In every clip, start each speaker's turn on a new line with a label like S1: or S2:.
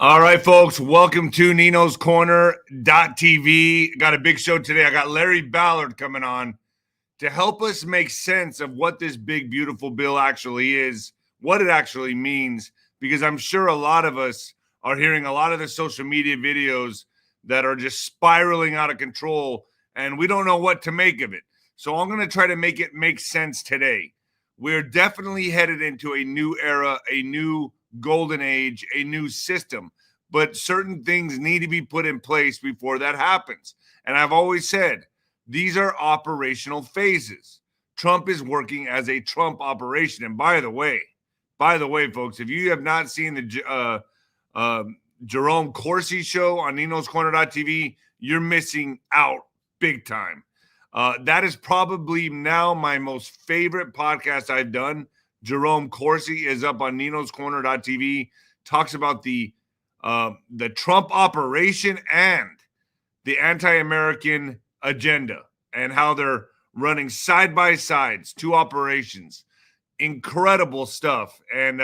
S1: All right, folks, welcome to Nino's Corner.tv. Got a big show today. I got Larry Ballard coming on to help us make sense of what this big, beautiful bill actually is, what it actually means, because I'm sure a lot of us are hearing a lot of the social media videos that are just spiraling out of control, and we don't know what to make of it. So I'm going to try to make it make sense today. We're definitely headed into a new era, a new golden age, a new system, but certain things need to be put in place before that happens. And I've always said these are operational phases. Trump is working as a Trump operation. And by the way, folks, if you have not seen the Jerome Corsi show on Nino's Corner.tv, you're missing out big time. That is probably now my most favorite podcast I've done. Jerome Corsi is up on Nino's Corner.tv, talks about the Trump operation and the anti-American agenda and how they're running side by sides, two operations. Incredible stuff. And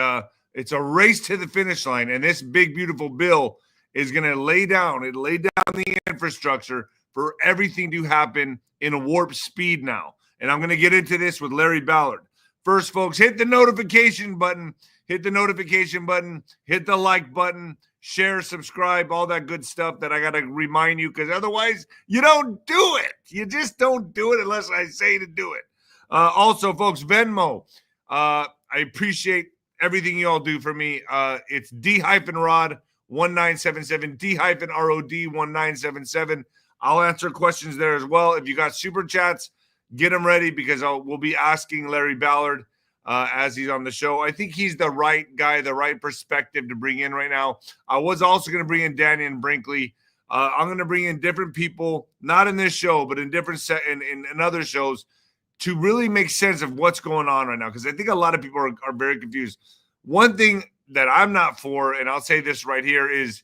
S1: it's a race to the finish line. And this big, beautiful bill is going to lay down the infrastructure for everything to happen in a warp speed now. And I'm going to get into this with Larry Ballard. First, folks, hit the notification button, hit the like button, share, subscribe, all that good stuff that I got to remind you, because otherwise you don't do it. You just don't do it unless I say to do it. Also, folks, Venmo. I appreciate everything you all do for me. It's D-Rod 1977, D-Rod 1977. I'll answer questions there as well. If you got super chats, get them ready, because we'll be asking Larry Ballard as he's on the show. I think he's the right guy, the right perspective to bring in right now. I was also going to bring in Daniel Brinkley. I'm going to bring in different people, not in this show, but in different in other shows, to really make sense of what's going on right now, because I think a lot of people are very confused. One thing that I'm not for, and I'll say this right here, is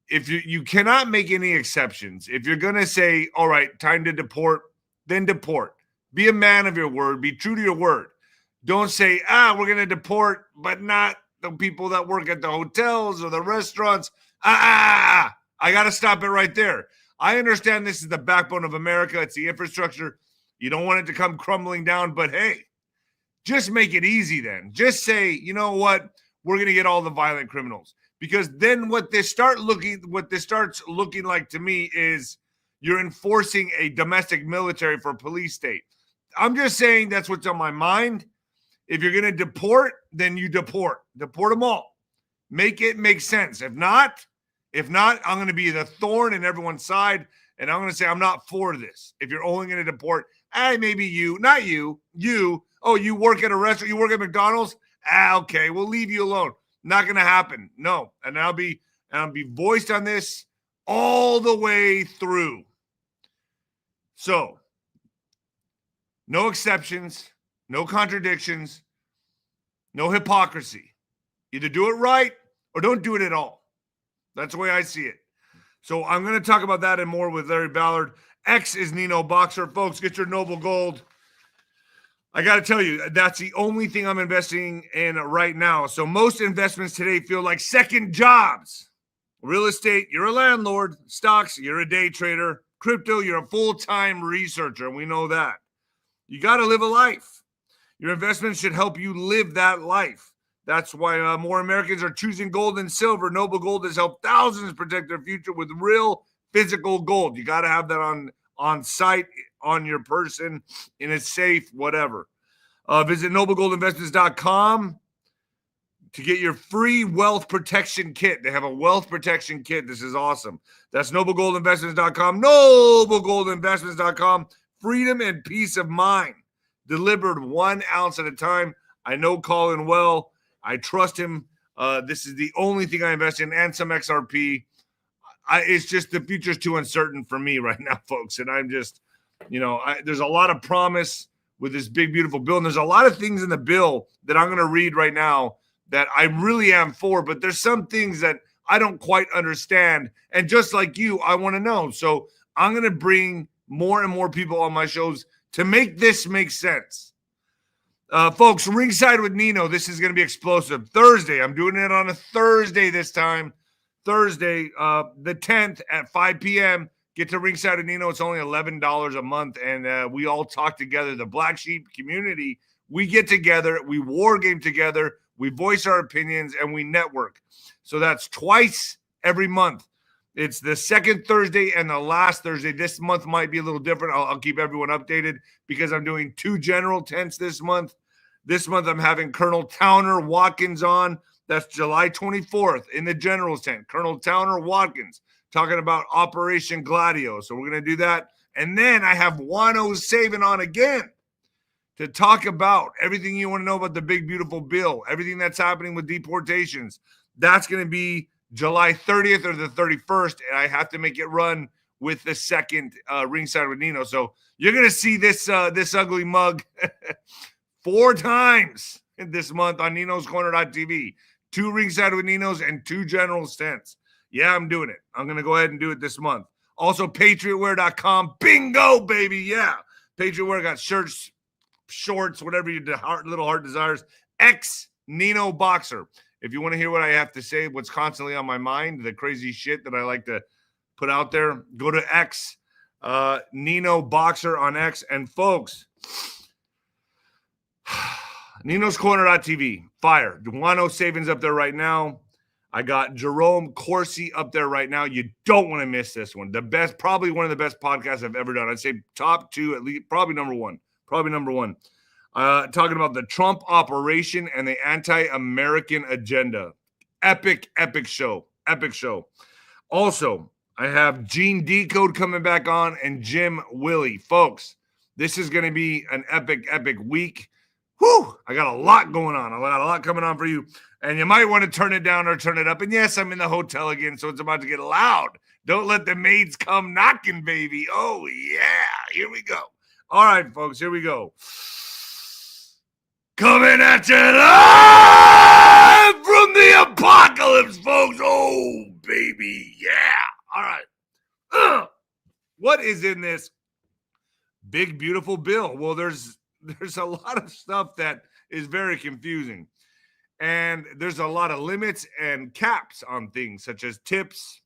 S1: if you cannot make any exceptions. If you're going to say, all right, time to deport, then deport. Be a man of your word. Be true to your word. Don't say, we're going to deport, but not the people that work at the hotels or the restaurants. I got to stop it right there. I understand this is the backbone of America. It's the infrastructure. You don't want it to come crumbling down, but hey, just make it easy then. Just say, you know what? We're going to get all the violent criminals. Because then what this starts looking like to me is you're enforcing a domestic military for a police state. I'm just saying that's what's on my mind. If you're going to deport, then you deport. Deport them all. Make it make sense. If not, I'm going to be the thorn in everyone's side, and I'm going to say I'm not for this. If you're only going to deport, maybe you, not you, you work at a restaurant, you work at McDonald's, okay, we'll leave you alone. Not going to happen. No. And I'll be voiced on this all the way through. So, no exceptions, no contradictions, no hypocrisy. Either do it right or don't do it at all. That's the way I see it. So I'm going to talk about that and more with Larry Ballard. X is Nino Boxer. Folks, get your Noble Gold. I got to tell you, that's the only thing I'm investing in right now. So most investments today feel like second jobs. Real estate, you're a landlord. Stocks, you're a day trader. Crypto, you're a full-time researcher. We know that. You got to live a life. Your investments should help you live that life. That's why more Americans are choosing gold and silver. Noble Gold has helped thousands protect their future with real physical gold. You got to have that on site, on your person, in a safe, whatever. Visit noblegoldinvestments.com to get your free wealth protection kit. They have a wealth protection kit. This is awesome. That's noblegoldinvestments.com. Noblegoldinvestments.com. Freedom and peace of mind delivered 1 ounce at a time. I know Colin well. I trust him. This is the only thing I invest in, and some XRP. It's just the future's too uncertain for me right now, folks. And I'm just, there's a lot of promise with this big, beautiful bill. And there's a lot of things in the bill that I'm going to read right now that I really am for. But there's some things that I don't quite understand. And just like you, I want to know. So I'm going to bring more and more people on my shows to make this make sense. Folks, Ringside with Nino. This is going to be explosive. Thursday. I'm doing it on a Thursday this time. Thursday, the 10th at 5 p.m. Get to Ringside with Nino. It's only $11 a month, and we all talk together. The Black Sheep community, we get together, we war game together, we voice our opinions, and we network. So that's twice every month. It's the second Thursday and the last Thursday. This month might be a little different. I'll keep everyone updated because I'm doing 2 general tents this month. This month I'm having Colonel Towner Watkins on. That's July 24th in the general's tent. Colonel Towner Watkins talking about Operation Gladio. So we're going to do that. And then I have Juano Saban on again to talk about everything you want to know about the big, beautiful bill, everything that's happening with deportations. That's going to be July 30th or the 31st, and I have to make it run with the second Ringside with Nino. So you're going to see this ugly mug 4 times this month on Nino's Corner.tv. 2 Ringside with Ninos and 2 general tents. Yeah, I'm doing it. I'm going to go ahead and do it this month. Also, PatriotWear.com. Bingo, baby. Yeah. PatriotWear got shirts, shorts, whatever your little heart desires. Nino Boxer. If you want to hear what I have to say, what's constantly on my mind, the crazy shit that I like to put out there, go to X, Nino Boxer on X. And folks, Nino's Corner.tv, fire. Juano Saban's up there right now. I got Jerome Corsi up there right now. You don't want to miss this one. The best, probably one of the best podcasts I've ever done. I'd say top 2, at least, probably number 1. Talking about the Trump operation and the anti-American agenda. Epic show. Also, I have Gene Decode coming back on and Jim Willie. Folks, this is going to be an epic week. Whew, I got a lot going on. I got a lot coming on for you. And you might want to turn it down or turn it up. And yes, I'm in the hotel again, so it's about to get loud. Don't let the maids come knocking, baby. Oh, yeah. Here we go. All right, folks, here we go. Coming at you live from the apocalypse, folks. Oh, baby. Yeah. All right. What is in this big, beautiful bill? Well, there's a lot of stuff that is very confusing. And there's a lot of limits and caps on things such as tips.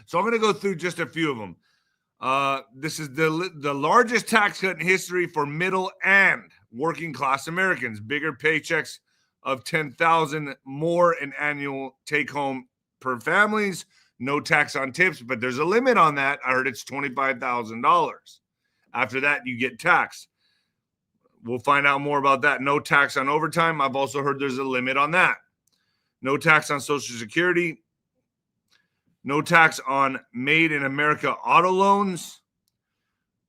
S1: So I'm going to go through just a few of them. This is the largest tax cut in history for middle and working class Americans. Bigger paychecks of $10,000 more in annual take home per families. No tax on tips, but there's a limit on that. I heard it's $25,000. After that, you get taxed. We'll find out more about that. No tax on overtime. I've also heard there's a limit on that. No tax on Social Security. No tax on Made in America auto loans.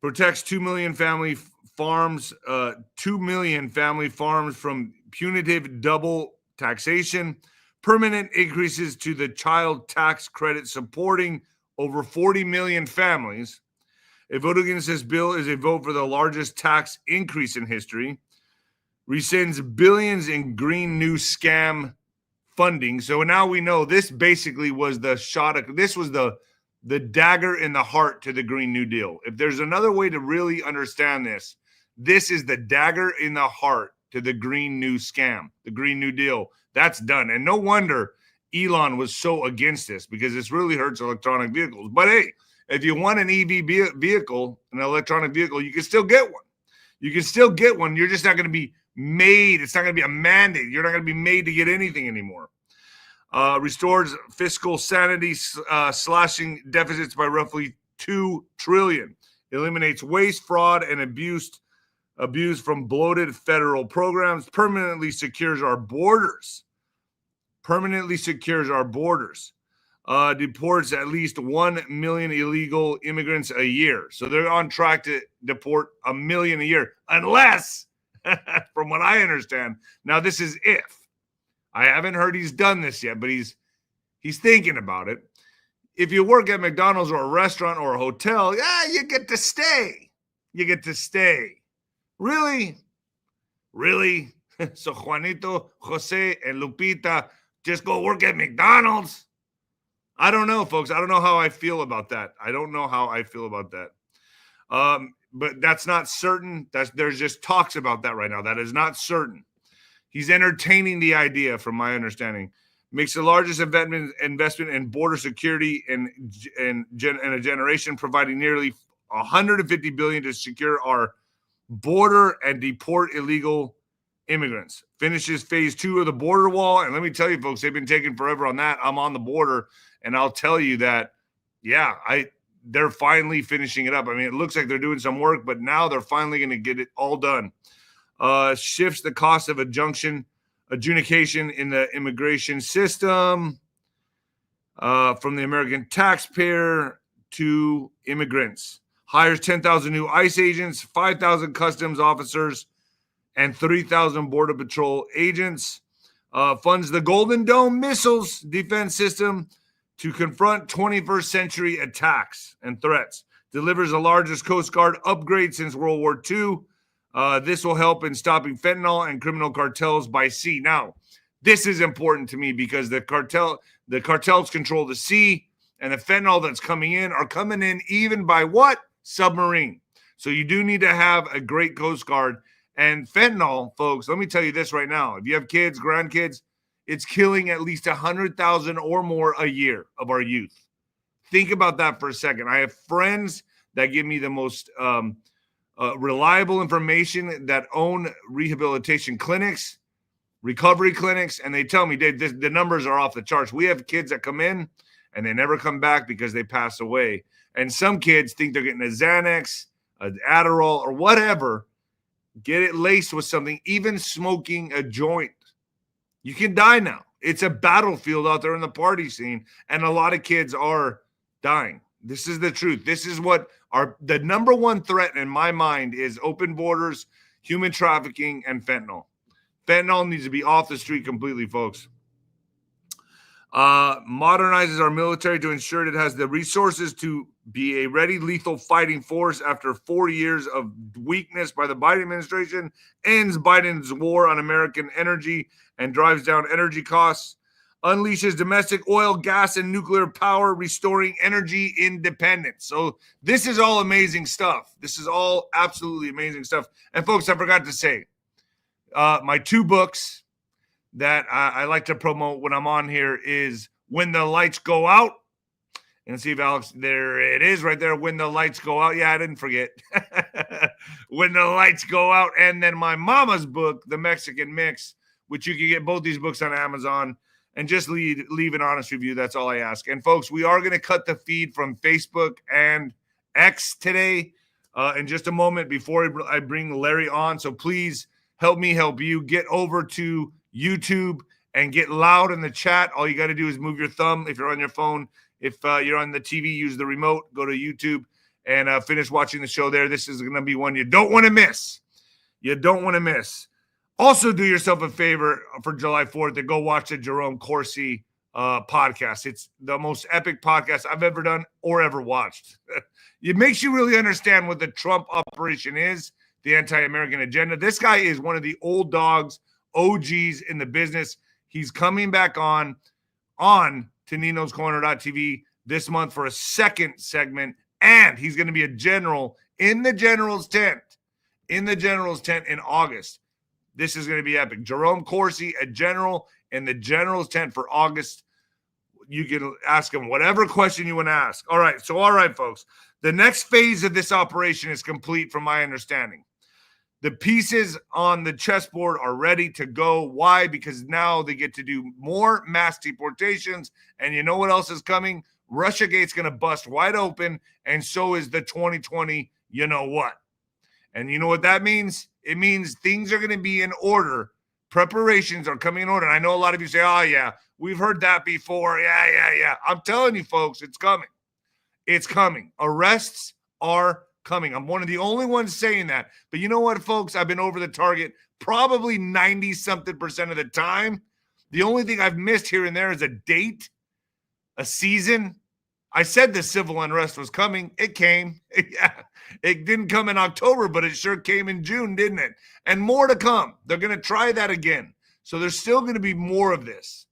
S1: Protects 2 million family farms, 2 million family farms from punitive double taxation. Permanent increases to the child tax credit supporting over 40 million families. A vote against this bill is a vote for the largest tax increase in history. Rescinds billions in Green New Scam funding. So now we know this basically was the this was the dagger in the heart to the Green New Deal. If there's another way to really understand this, this is the dagger in the heart to the Green New Scam, the Green New Deal. That's done. And no wonder Elon was so against this because this really hurts electronic vehicles. But hey, if you want an EV vehicle, an electronic vehicle, you can still get one. You can still get one. You're just not going to be made. It's not going to be a mandate. You're not going to be made to get anything anymore. Restores fiscal sanity, slashing deficits by roughly $2 trillion. Eliminates waste, fraud, and abuse from bloated federal programs. Permanently secures our borders. Deports at least 1 million illegal immigrants a year. So they're on track to deport 1 million a year, unless, from what I understand, now this is if. I haven't heard he's done this yet, but he's thinking about it. If you work at McDonald's or a restaurant or a hotel, yeah, you get to stay. Really? So Juanito, Jose, and Lupita just go work at McDonald's? I don't know, folks. I don't know how I feel about that. But that's not certain. There's just talks about that right now. That is not certain. He's entertaining the idea, from my understanding. makes the largest investment in border security in a generation, providing nearly $150 billion to secure our border and deport illegal immigrants. Finishes phase 2 of the border wall, and let me tell you, folks, they've been taking forever on that. I'm on the border, and I'll tell you that, yeah, they're finally finishing it up. I mean, it looks like they're doing some work, but now they're finally going to get it all done. Shifts the cost of adjudication in the immigration system from the American taxpayer to immigrants. Hires 10,000 new ICE agents, 5,000 customs officers, and 3,000 Border Patrol agents. Funds the Golden Dome missiles defense system to confront 21st century attacks and threats. Delivers the largest Coast Guard upgrade since World War II. This will help in stopping fentanyl and criminal cartels by sea. Now, this is important to me because the cartels control the sea, and the fentanyl that's coming in are coming in even by what? Submarine. So you do need to have a great Coast Guard. And fentanyl, folks, let me tell you this right now. If you have kids, grandkids, it's killing at least 100,000 or more a year of our youth. Think about that for a second. I have friends that give me the most reliable information that own rehabilitation clinics, recovery clinics, and they tell me, Dave, the numbers are off the charts. We have kids that come in and they never come back because they pass away. And some kids think they're getting a Xanax, an Adderall, or whatever, get it laced with something, even smoking a joint. You can die now. It's a battlefield out there in the party scene, and a lot of kids are dying. This is the truth. This is what the number one threat in my mind is: open borders, human trafficking, and fentanyl. Fentanyl needs to be off the street completely, folks. Modernizes our military to ensure it has the resources to be a ready lethal fighting force after 4 years of weakness by the Biden administration, ends Biden's war on American energy and drives down energy costs, unleashes domestic oil, gas, and nuclear power, restoring energy independence. So this is all amazing stuff. This is all absolutely amazing stuff. And folks, I forgot to say, my 2 books that I like to promote when I'm on here is When the Lights Go Out. And see if Alex, there it is right there. When the Lights Go Out. Yeah, I didn't forget. When the Lights Go Out. And then my mama's book, The Mexican Mix, which you can get both these books on Amazon. And just leave an honest review. That's all I ask. And folks, we are going to cut the feed from Facebook and X today in just a moment before I bring Larry on. So please help me help you. Get over to YouTube and get loud in the chat. All you got to do is move your thumb if you're on your phone. If you're on the TV, use the remote, go to YouTube and finish watching the show there. This is going to be one you don't want to miss. You don't want to miss. Also, do yourself a favor for July 4th to go watch the Jerome Corsi podcast. It's the most epic podcast I've ever done or ever watched. It makes you really understand what the Trump operation is, the anti-American agenda. This guy is one of the old dogs, OGs in the business. He's coming back on to Nino'sCorner.tv this month for a second segment, and he's going to be a general in the general's tent in August. This is going to be epic. Jerome Corsi, a general in the general's tent for August. You can ask him whatever question you want to ask. All right, folks. The next phase of this operation is complete from my understanding. The pieces on the chessboard are ready to go. Why? Because now they get to do more mass deportations. And you know what else is coming? Russiagate's going to bust wide open, and so is the 2020 you know what. And you know what that means? It means things are going to be in order. Preparations are coming in order. And I know a lot of you say, oh, yeah, we've heard that before. Yeah. I'm telling you, folks, it's coming. It's coming. Arrests are coming. I'm one of the only ones saying that. But you know what, folks? I've been over the target probably 90-something% of the time. The only thing I've missed here and there is a date, a season. I said the civil unrest was coming. It came. Yeah. It didn't come in October, but it sure came in June, didn't it? And more to come. They're going to try that again. So there's still going to be more of this.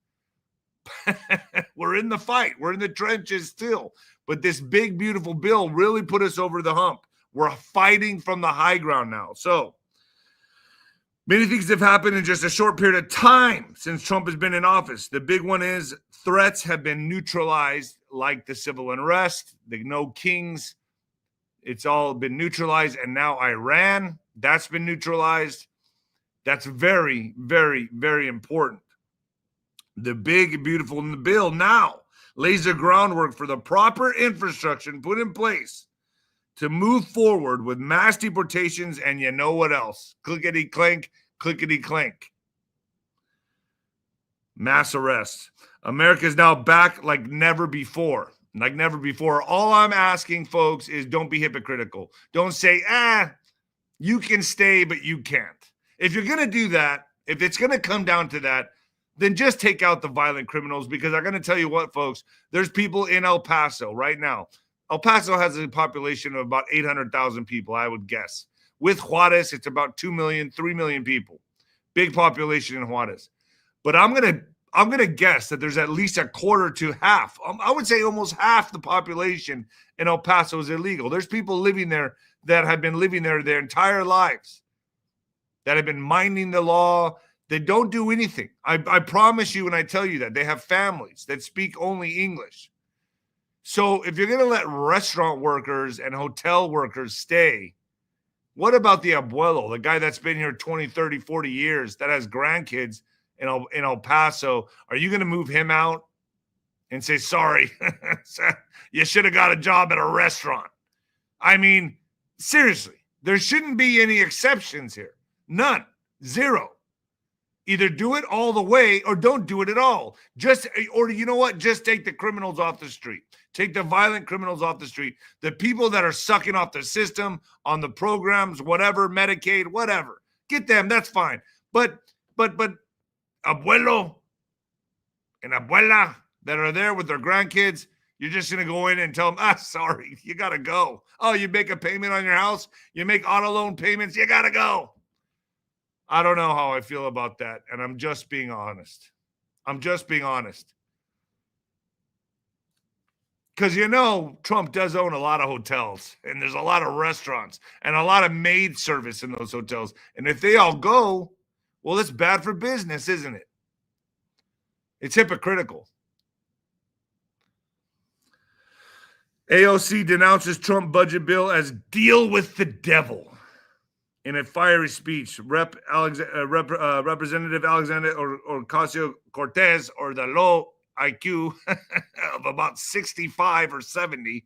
S1: We're in the fight. We're in the trenches still. But this big, beautiful bill really put us over the hump. We're fighting from the high ground now. So Many things have happened in just a short period of time since Trump has been in office. The big one is threats have been neutralized, like the civil unrest, the no kings. It's all been neutralized. And now Iran, that's been neutralized. That's very, very, very important. The big, beautiful bill now lays the groundwork for the proper infrastructure put in place to move forward with mass deportations and you know what else? Clickety clink, clickety clink. Mass arrests. America is now back like never before. Like never before. All I'm asking, folks, is don't be hypocritical. Don't say, you can stay, but you can't. If you're going to do that, if it's going to come down to that, then just take out the violent criminals, because I'm going to tell you what, folks, there's people in El Paso right now. El Paso has a population of about 800,000 people, I would guess. With Juarez, it's about 2 million, 3 million people. Big population in Juarez. But I'm gonna guess that there's at least a quarter to half. I would say almost half the population in El Paso is illegal. There's people living there that have been living there their entire lives, that have been minding the law. They don't do anything. I promise you when I tell you that. They have families that speak only English. So if you're going to let restaurant workers and hotel workers stay, what about the abuelo, the guy that's been here 20, 30, 40 years, that has grandkids in El Paso? Are you going to move him out and say, sorry, you should have got a job at a restaurant? I mean, seriously, there shouldn't be any exceptions here. None. Zero. Either do it all the way or don't do it at all. Or you know what? Just take the criminals off the street. Take the violent criminals off the street. The people that are sucking off the system, on the programs, whatever, Medicaid, whatever. Get them. That's fine. But abuelo and abuela that are there with their grandkids, you're just going to go in and tell them, sorry, you got to go. Oh, you make a payment on your house? You make auto loan payments? You got to go. I don't know how I feel about that, and I'm just being honest. Because, Trump does own a lot of hotels, and there's a lot of restaurants, and a lot of maid service in those hotels. And if they all go, well, it's bad for business, isn't it? It's hypocritical. AOC denounces Trump budget bill as deal with the devil. In a fiery speech, Representative Alexander Ocasio-Cortez, or the low IQ of about 65 or 70,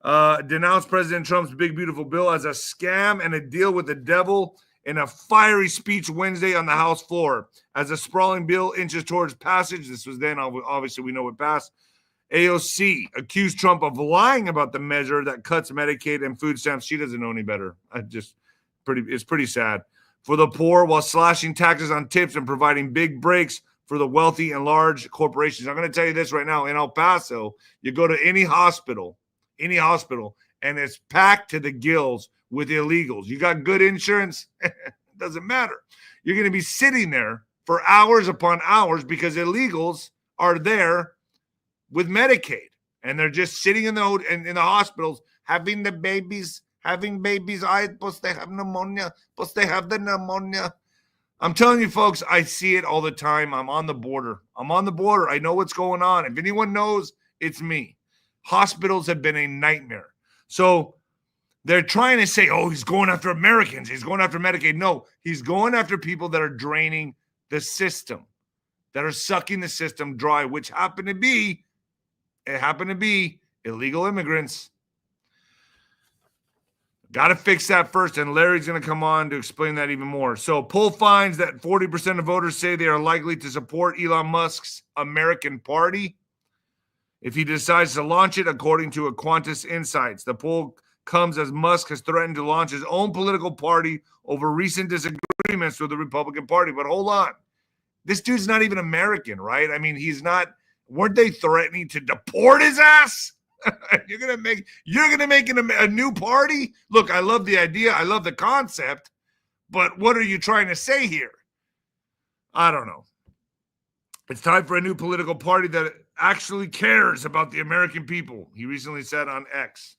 S1: denounced President Trump's big, beautiful bill as a scam and a deal with the devil in a fiery speech Wednesday on the House floor. As a sprawling bill inches towards passage, this was then, obviously we know it passed, AOC accused Trump of lying about the measure that cuts Medicaid and food stamps. She doesn't know any better. It's pretty sad for the poor, while slashing taxes on tips and providing big breaks for the wealthy and large corporations. I'm going to tell you this right now. In El Paso, you go to any hospital, and it's packed to the gills with illegals. You got good insurance? It doesn't matter. You're going to be sitting there for hours upon hours because illegals are there with Medicaid, and they're just sitting in the hospitals having babies. Plus they have pneumonia. Plus they have the pneumonia. I'm telling you, folks, I see it all the time. I'm on the border. I know what's going on. If anyone knows, it's me. Hospitals have been a nightmare. So they're trying to say, he's going after Americans. He's going after Medicaid. No, he's going after people that are draining the system, that are sucking the system dry, which happen to be illegal immigrants. Got to fix that first, and Larry's going to come on to explain that even more. So poll finds that 40% of voters say they are likely to support Elon Musk's American Party if he decides to launch it, according to Quantas Insights. The poll comes as Musk has threatened to launch his own political party over recent disagreements with the Republican Party. But hold on. This dude's not even American, right? I mean, he's not. Weren't they threatening to deport his ass? You're gonna make a new party? Look, I love the idea. I love the concept. But what are you trying to say here? I don't know. It's time for a new political party that actually cares about the American people, he recently said on X.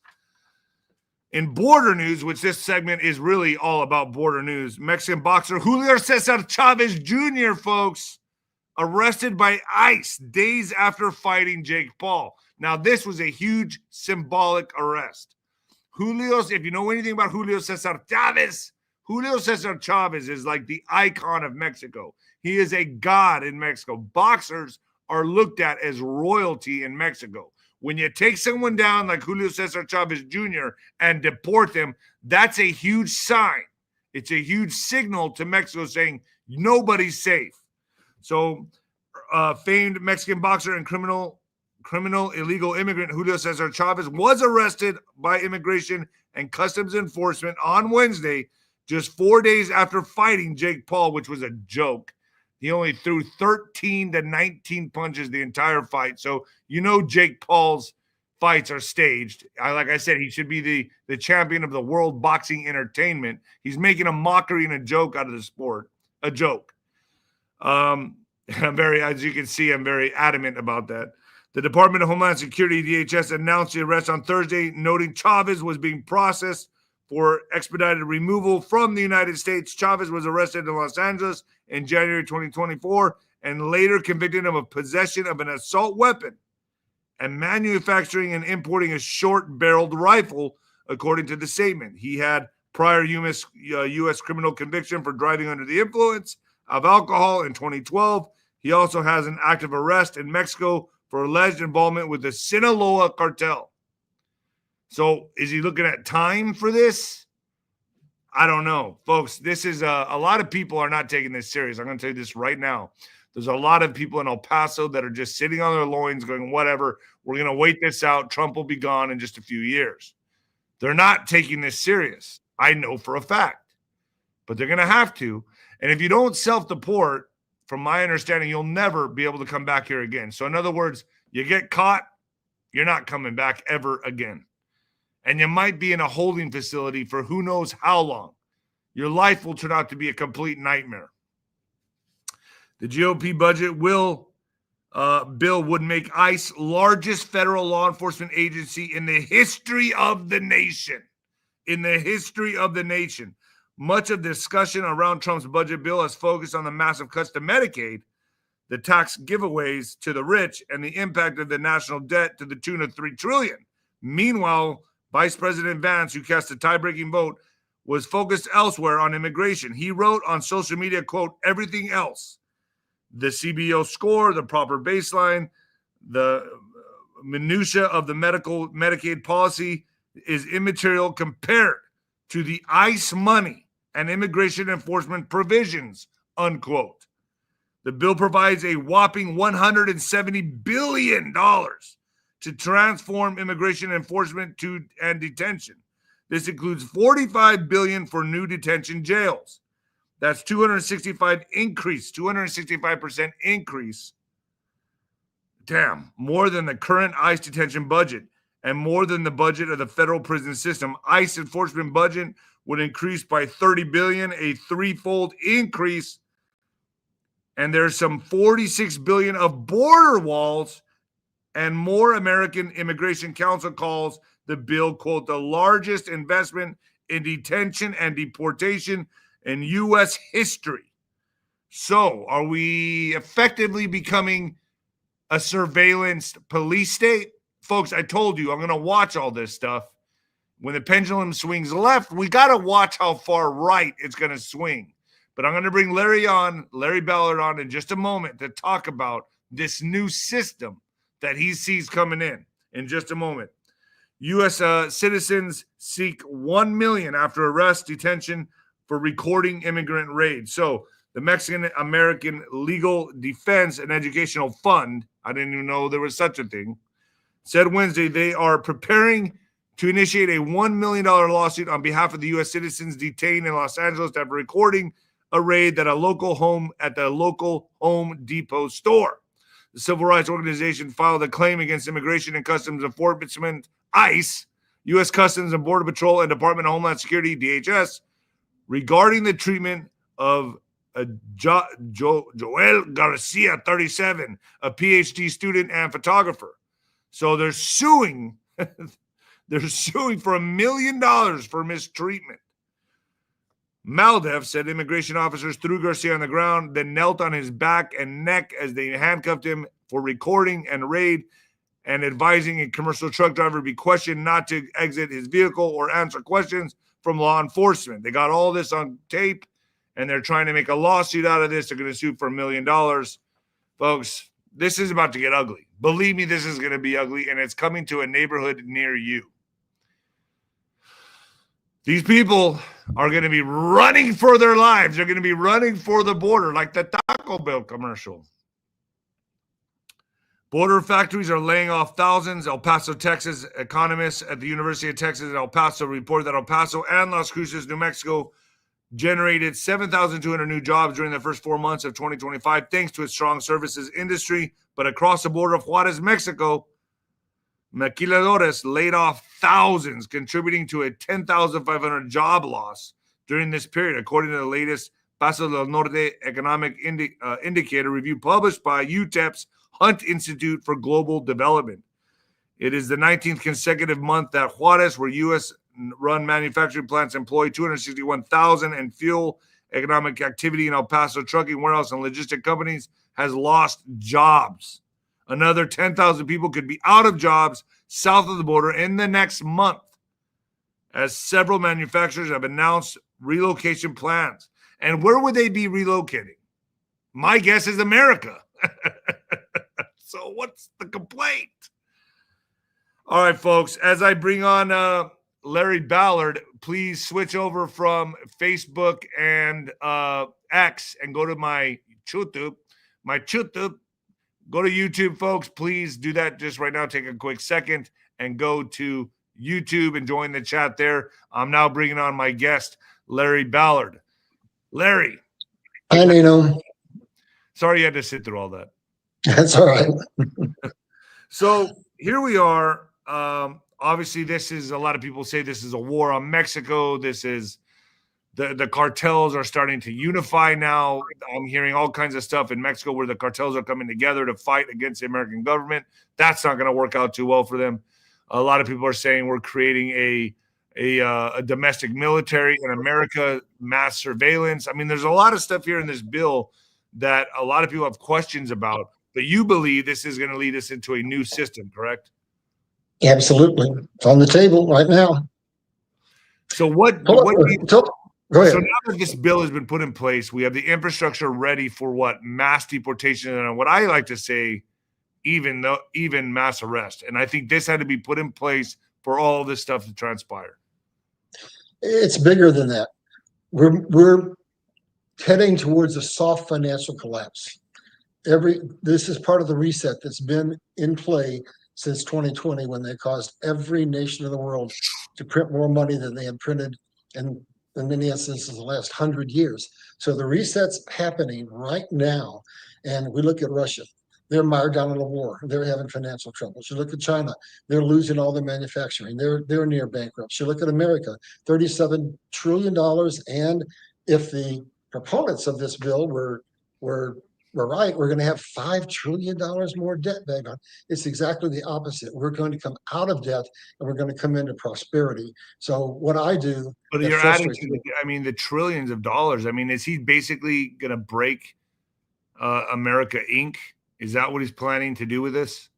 S1: In border news, which this segment is really all about border news, Mexican boxer Julio Cesar Chavez Jr., folks, arrested by ICE days after fighting Jake Paul. Now, this was a huge symbolic arrest. If you know anything about Julio Cesar Chavez, Julio Cesar Chavez is like the icon of Mexico. He is a god in Mexico. Boxers are looked at as royalty in Mexico. When you take someone down like Julio Cesar Chavez Jr. and deport them, that's a huge sign. It's a huge signal to Mexico saying nobody's safe. So, famed Mexican boxer and criminal illegal immigrant Julio Cesar Chavez was arrested by Immigration and Customs Enforcement on Wednesday, just 4 days after fighting Jake Paul, which was a joke. He only threw 13 to 19 punches the entire fight. So, Jake Paul's fights are staged. Like I said, he should be the champion of the world boxing entertainment. He's making a mockery and a joke out of the sport. A joke. As you can see, I'm very adamant about that. The Department of Homeland Security, DHS, announced the arrest on Thursday, noting Chavez was being processed for expedited removal from the United States. Chavez was arrested in Los Angeles in January 2024 and later convicted of possession of an assault weapon and manufacturing and importing a short-barreled rifle, according to the statement. He had prior U.S. criminal conviction for driving under the influence of alcohol in 2012. He also has an active arrest in Mexico for alleged involvement with the Sinaloa cartel. So is he looking at time for this? I don't know. Folks, this is a lot of people are not taking this serious. I'm going to tell you this right now. There's a lot of people in El Paso that are just sitting on their loins going, whatever, we're going to wait this out. Trump will be gone in just a few years. They're not taking this serious. I know for a fact. But they're going to have to. And if you don't self-deport, from my understanding, you'll never be able to come back here again. So in other words, you get caught, you're not coming back ever again. And you might be in a holding facility for who knows how long. Your life will turn out to be a complete nightmare. The GOP budget bill would make ICE largest federal law enforcement agency in the history of the nation. In the history of the nation. Much of the discussion around Trump's budget bill has focused on the massive cuts to Medicaid, the tax giveaways to the rich, and the impact of the national debt to the tune of $3 trillion. Meanwhile, Vice President Vance, who cast a tie-breaking vote, was focused elsewhere on immigration. He wrote on social media, quote, everything else, the CBO score, the proper baseline, the minutia of the Medicaid policy is immaterial compared to the ICE money and immigration enforcement provisions, unquote. The bill provides a whopping $170 billion to transform immigration enforcement and detention. This includes $45 billion for new detention jails. That's 265% increase. Damn, more than the current ICE detention budget and more than the budget of the federal prison system. ICE enforcement budget would increase by $30 billion, a threefold increase. And there's some $46 billion of border walls and more. American Immigration Council calls the bill, quote, the largest investment in detention and deportation in U.S. history. So are we effectively becoming a surveillance police state? Folks, I told you I'm going to watch all this stuff. When the pendulum swings left, we got to watch how far right it's going to swing. But I'm going to bring Larry Ballard on in just a moment to talk about this new system that he sees coming in just a moment. U.S. citizens seek $1 million after arrest, detention for recording immigrant raids. So the Mexican American Legal Defense and Educational Fund, I didn't even know there was such a thing, said Wednesday they are preparing to initiate a $1 million lawsuit on behalf of the U.S. citizens detained in Los Angeles after recording a raid at the local Home Depot store. The civil rights organization filed a claim against Immigration and Customs Enforcement, ICE, U.S. Customs and Border Patrol, and Department of Homeland Security, DHS, regarding the treatment of Joel Garcia, 37, a PhD student and photographer. So they're suing They're suing for $1 million for mistreatment. Maldev said immigration officers threw Garcia on the ground, then knelt on his back and neck as they handcuffed him for recording and raid and advising a commercial truck driver be questioned not to exit his vehicle or answer questions from law enforcement. They got all this on tape, and they're trying to make a lawsuit out of this. They're going to sue for $1 million. Folks, this is about to get ugly. Believe me, this is going to be ugly, and it's coming to a neighborhood near you. These people are going to be running for their lives. They're going to be running for the border like the Taco Bell commercial. Border factories are laying off thousands. El Paso, Texas economists at the University of Texas at El Paso report that El Paso and Las Cruces, New Mexico generated 7,200 new jobs during the first 4 months of 2025 thanks to its strong services industry. But across the border of Juarez, Mexico, maquiladores laid off thousands, contributing to a 10,500 job loss during this period, according to the latest Paso del Norte economic indicator review published by UTEP's Hunt Institute for Global Development. It is the 19th consecutive month that Juarez, where U.S.-run manufacturing plants employ 261,000 and fuel economic activity in El Paso trucking, warehouse, and logistic companies, has lost jobs. Another 10,000 people could be out of jobs south of the border in the next month, as several manufacturers have announced relocation plans. And where would they be relocating? My guess is America. So what's the complaint? All right, folks, as I bring on Larry Ballard, please switch over from Facebook and X and go to my YouTube. Go to YouTube, folks. Please do that just right now. Take a quick second and go to YouTube and join the chat there. I'm now bringing on my guest, Larry Ballard. Larry.
S2: Hi, Nino.
S1: Sorry you had to sit through all that.
S2: That's all right.
S1: So here we are. Obviously, this is, a lot of people say this is a war on Mexico. This is the cartels are starting to unify now. I'm hearing all kinds of stuff in Mexico where the cartels are coming together to fight against the American government. That's not going to work out too well for them. A lot of people are saying we're creating a domestic military in America, mass surveillance. I mean, there's a lot of stuff here in this bill that a lot of people have questions about. But you believe this is going to lead us into a new system, correct?
S2: Absolutely. It's on the table right now.
S1: So go ahead.
S2: So
S1: now that this bill has been put in place, we have the infrastructure ready for what? Mass deportation, and what I like to say, even mass arrest. And I think this had to be put in place for all this stuff to transpire.
S2: It's bigger than that. We're heading towards a soft financial collapse. This is part of the reset that's been in play since 2020, when they caused every nation in the world to print more money than they had printed in many instances the last 100 years. So the reset's happening right now. And we look at Russia. They're mired down in a war. They're having financial troubles. You look at China. They're losing all their manufacturing. They're near bankruptcy. You look at America, $37 trillion. And if the proponents of this bill were right, we're going to have $5 trillion more debt back on. It's exactly the opposite. We're going to come out of debt and we're going to come into prosperity. So what I do.
S1: But you're adding to the trillions of dollars. I mean, is he basically going to break America Inc.? Is that what he's planning to do with this?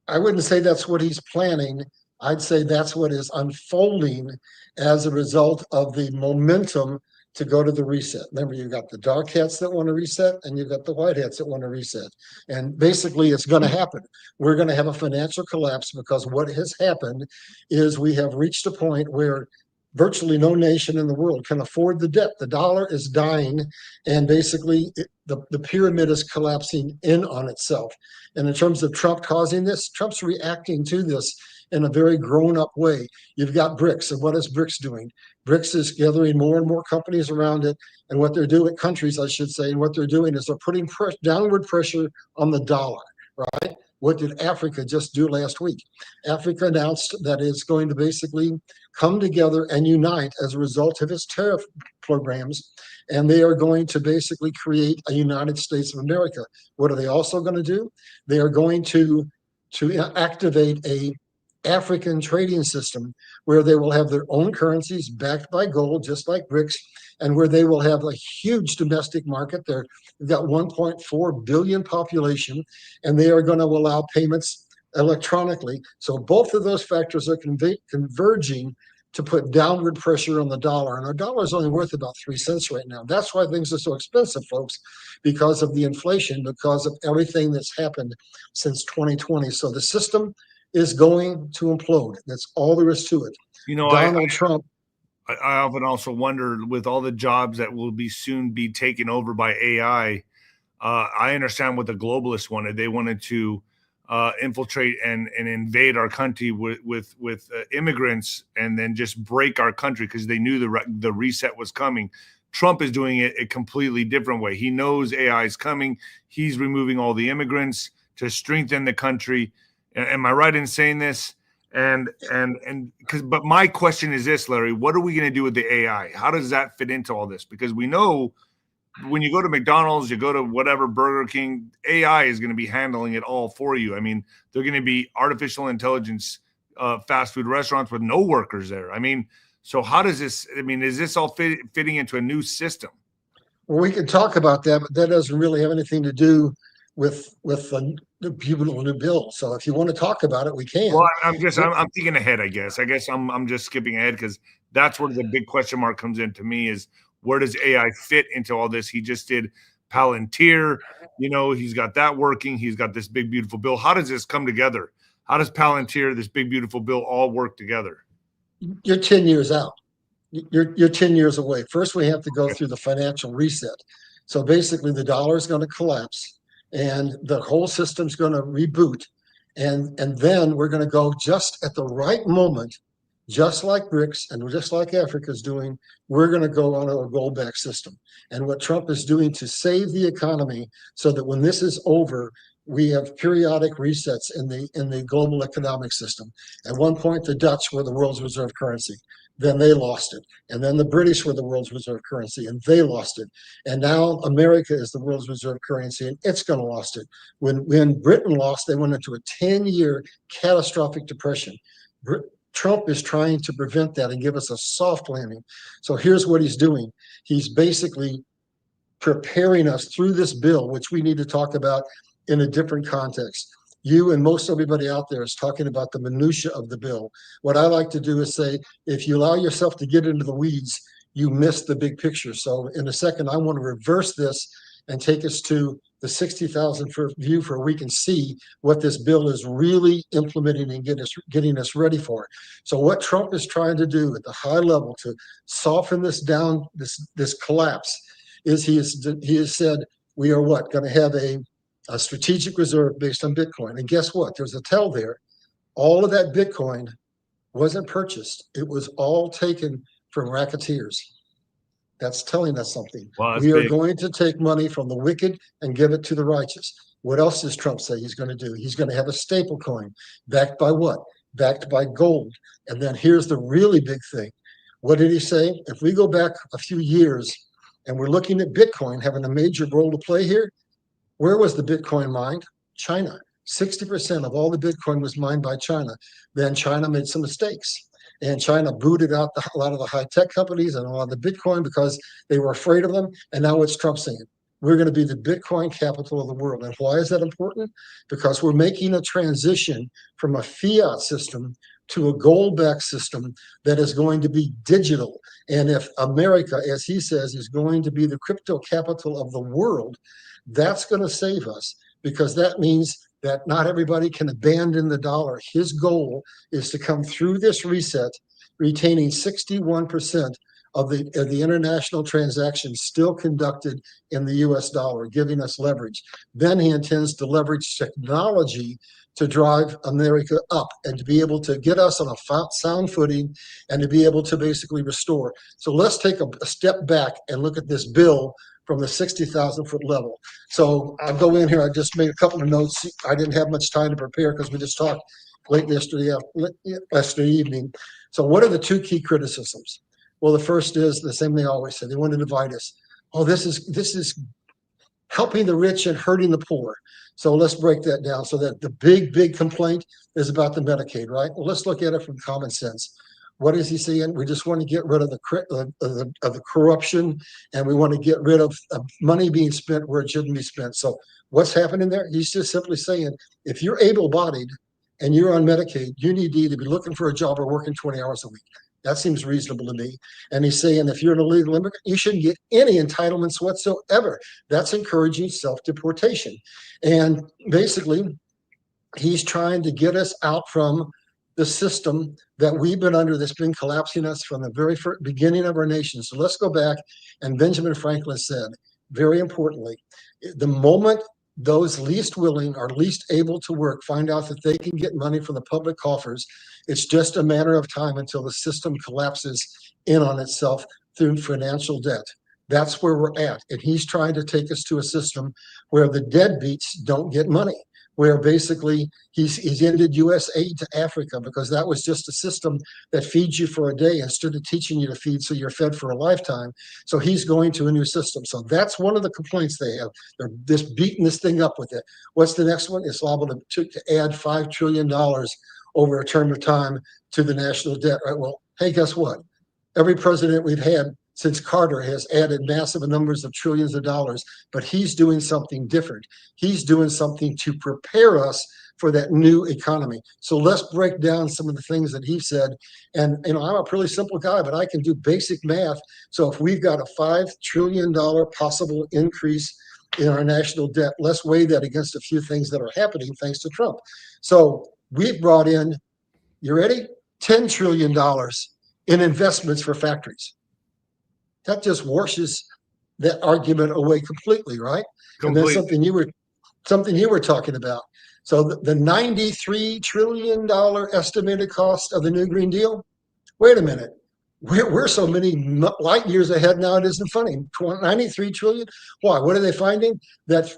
S2: I wouldn't say that's what he's planning. I'd say that's what is unfolding as a result of the momentum to go to the reset. Remember, you've got the dark hats that want to reset, and you've got the white hats that want to reset. And basically, it's going to happen. We're going to have a financial collapse because what has happened is we have reached a point where virtually no nation in the world can afford the debt. The dollar is dying, and basically the pyramid is collapsing in on itself. And in terms of Trump causing this, Trump's reacting to this in a very grown-up way. You've got BRICS, and what is BRICS doing? BRICS is gathering more and more companies around it, and what they're doing, countries, I should say, and what they're doing is they're putting downward pressure on the dollar, right? What did Africa just do last week? Africa announced that it's going to basically come together and unite as a result of its tariff programs, and they are going to basically create a United States of America. What are they also going to do? They are going to activate a African trading system where they will have their own currencies backed by gold, just like BRICS, and where they will have a huge domestic market. They've got 1.4 billion population, and they are going to allow payments electronically. So both of those factors are converging to put downward pressure on the dollar. And our dollar is only worth about 3 cents right now. That's why things are so expensive, folks, because of the inflation, because of everything that's happened since 2020. So the system is going to implode. That's all there is to it.
S1: You know,
S2: Donald Trump.
S1: I often also wonder, with all the jobs that will be soon be taken over by AI, I understand what the globalists wanted. They wanted to infiltrate and invade our country with immigrants, and then just break our country because they knew the reset was coming. Trump is doing it a completely different way. He knows AI is coming. He's removing all the immigrants to strengthen the country. Am I right in saying this? But my question is this, Larry: what are we going to do with the AI? How does that fit into all this? Because we know when you go to McDonald's, you go to whatever Burger King, AI is going to be handling it all for you. I mean, they're going to be artificial intelligence fast food restaurants with no workers there. I mean, so how does this? I mean, is this all fitting into a new system?
S2: Well, we can talk about that, but that doesn't really have anything to do with the beautiful new bill. So if you want to talk about it, we can.
S1: Well, I'm thinking ahead. I guess I'm just skipping ahead because that's where the big question mark comes in to me is where does AI fit into all this? He just did Palantir. You know, he's got that working. He's got this big beautiful bill. How does this come together? How does Palantir, this big beautiful bill, all work together?
S2: You're 10 years out. You're 10 years away. First, we have to go through the financial reset. So basically, the dollar is going to collapse, and the whole system's going to reboot, and then we're going to go just at the right moment, just like BRICS and just like Africa's doing. We're going to go on a gold-backed system. And what Trump is doing to save the economy, so that when this is over, we have periodic resets in the global economic system. At one point, the Dutch were the world's reserve currency. Then they lost it. And then the British were the world's reserve currency, and they lost it. And now America is the world's reserve currency, and it's going to lose it. When Britain lost, they went into a 10-year catastrophic depression. Trump is trying to prevent that and give us a soft landing. So here's what he's doing. He's basically preparing us through this bill, which we need to talk about in a different context. You and most everybody out there is talking about the minutia of the bill. What I like to do is say, if you allow yourself to get into the weeds, you miss the big picture. So in a second, I want to reverse this and take us to the 60,000 foot view for we can see what this bill is really implementing and getting us ready for. So what Trump is trying to do at the high level to soften this down, this collapse, is he has said we are going to have a strategic reserve based on Bitcoin. And guess what? There's a tell there. All of that Bitcoin wasn't purchased. It was all taken from racketeers. That's telling us something.
S1: Well,
S2: we are going to take money from the wicked and give it to the righteous. What else does Trump say he's going to do? He's going to have a staple coin backed by what? Backed by gold. And then here's the really big thing. What did he say? If we go back a few years and we're looking at Bitcoin having a major role to play here, where was the Bitcoin mined? China. 60% of all the Bitcoin was mined by China. Then China made some mistakes. And China booted out a lot of the high-tech companies and a lot of the Bitcoin because they were afraid of them. And now what's Trump saying? We're going to be the Bitcoin capital of the world. And why is that important? Because we're making a transition from a fiat system to a gold-backed system that is going to be digital. And if America, as he says, is going to be the crypto capital of the world, that's going to save us, because that means that not everybody can abandon the dollar. His goal is to come through this reset, retaining 61% of the international transactions still conducted in the US dollar, giving us leverage. Then he intends to leverage technology to drive America up and to be able to get us on a sound footing and to be able to basically restore. So let's take a step back and look at this bill from the 60,000 foot level. So I'll go in here. I just made a couple of notes. I didn't have much time to prepare because we just talked late yesterday evening. So what are the two key criticisms? Well, the first is the same they always say. They want to divide us. Oh, this is helping the rich and hurting the poor. So let's break that down. So that the big complaint is about the Medicaid, right? Well, let's look at it from common sense. What is he saying? We just want to get rid of the corruption, and we want to get rid of money being spent where it shouldn't be spent. So what's happening there? He's just simply saying, if you're able-bodied and you're on Medicaid, you need to either be looking for a job or working 20 hours a week. That seems reasonable to me. And he's saying if you're an illegal immigrant, you shouldn't get any entitlements whatsoever. That's encouraging self-deportation. And basically, he's trying to get us out from the system that we've been under that's been collapsing us from the very first beginning of our nation. So let's go back. And Benjamin Franklin said, very importantly, the moment those least willing or least able to work find out that they can get money from the public coffers, it's just a matter of time until the system collapses in on itself through financial debt. That's where we're at. And he's trying to take us to a system where the deadbeats don't get money, where basically he's ended U.S. aid to Africa because that was just a system that feeds you for a day instead of teaching you to feed so you're fed for a lifetime. So he's going to a new system. So that's one of the complaints they have. They're just beating this thing up with it. What's the next one? It's liable to add $5 trillion over a term of time to the national debt, right? Well, hey, guess what? Every president we've had since Carter has added massive numbers of trillions of dollars, but he's doing something different. He's doing something to prepare us for that new economy. So let's break down some of the things that he said. And I'm a pretty simple guy, but I can do basic math. So if we've got a $5 trillion possible increase in our national debt, let's weigh that against a few things that are happening thanks to Trump. So we've brought in, you ready? $10 trillion in investments for factories. That just washes that argument away completely, right?
S1: Completely.
S2: And then something you were talking about. So the $93 trillion estimated cost of the new Green Deal. Wait a minute. We're so many light years ahead now, it isn't funny. 93 trillion. Why? What are they finding? That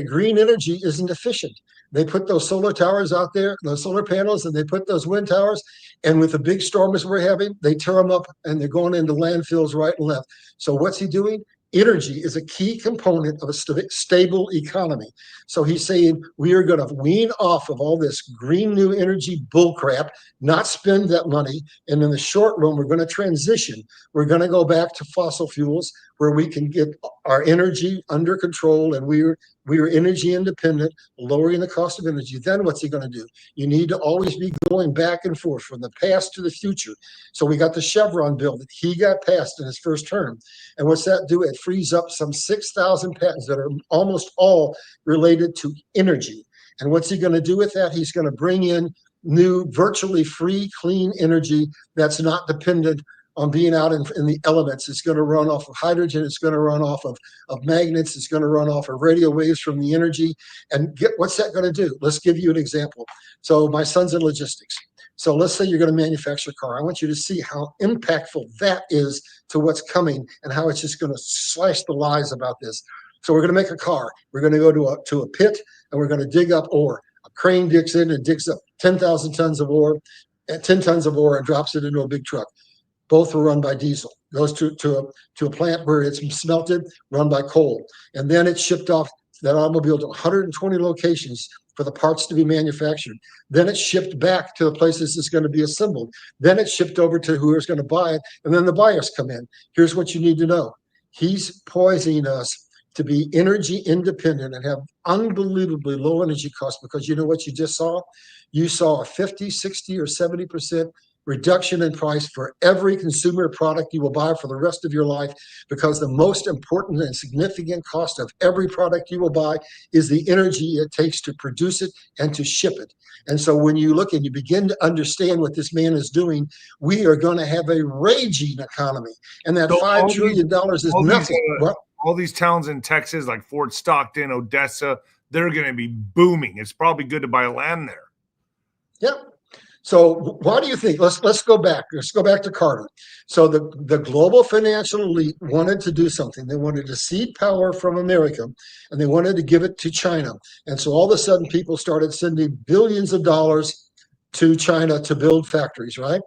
S2: green energy isn't efficient. They put those solar towers out there, those solar panels, and they put those wind towers. And with the big storms we're having, they tear them up and they're going into landfills right and left. So what's he doing? Energy is a key component of a stable economy. So he's saying we are going to wean off of all this green new energy bullcrap, not spend that money. And in the short run, we're going to transition. We're going to go back to fossil fuels where we can get our energy under control and we are energy independent, lowering the cost of energy. Then what's he going to do? You need to always be going back and forth from the past to the future. So we got the Chevron bill that he got passed in his first term. And what's that do? It frees up some 6,000 patents that are almost all related to energy. And what's he going to do with that? He's going to bring in new, virtually free, clean energy that's not dependent on being out in the elements. It's going to run off of hydrogen. It's going to run off of magnets. It's going to run off of radio waves from the energy. And what's that going to do? Let's give you an example. So my son's in logistics. So let's say you're going to manufacture a car. I want you to see how impactful that is to what's coming and how it's just going to slash the lies about this. So we're going to make a car. We're going to go to a pit and we're going to dig up ore. A crane digs in and digs up 10,000 tons of ore, 10 tons of ore and drops it into a big truck. Both were run by diesel. Goes to a plant where it's smelted, run by coal. And then it's shipped off that automobile to 120 locations for the parts to be manufactured. Then it's shipped back to the places it's going to be assembled. Then it's shipped over to whoever's going to buy it. And then the buyers come in. Here's what you need to know. He's poisoning us to be energy independent and have unbelievably low energy costs because you know what you just saw? You saw a 50, 60, or 70% reduction in price for every consumer product you will buy for the rest of your life, because the most important and significant cost of every product you will buy is the energy it takes to produce it and to ship it. And so when you look and you begin to understand what this man is doing, we are going to have a raging economy. And that $5 trillion is nothing.
S1: All these towns in Texas, like Fort Stockton, Odessa, they're going to be booming. It's probably good to buy land there.
S2: Yep. So why do you think? Let's go back. Let's go back to Carter. So the global financial elite wanted to do something. They wanted to cede power from America, and they wanted to give it to China. And so all of a sudden, people started sending billions of dollars to China to build factories, right?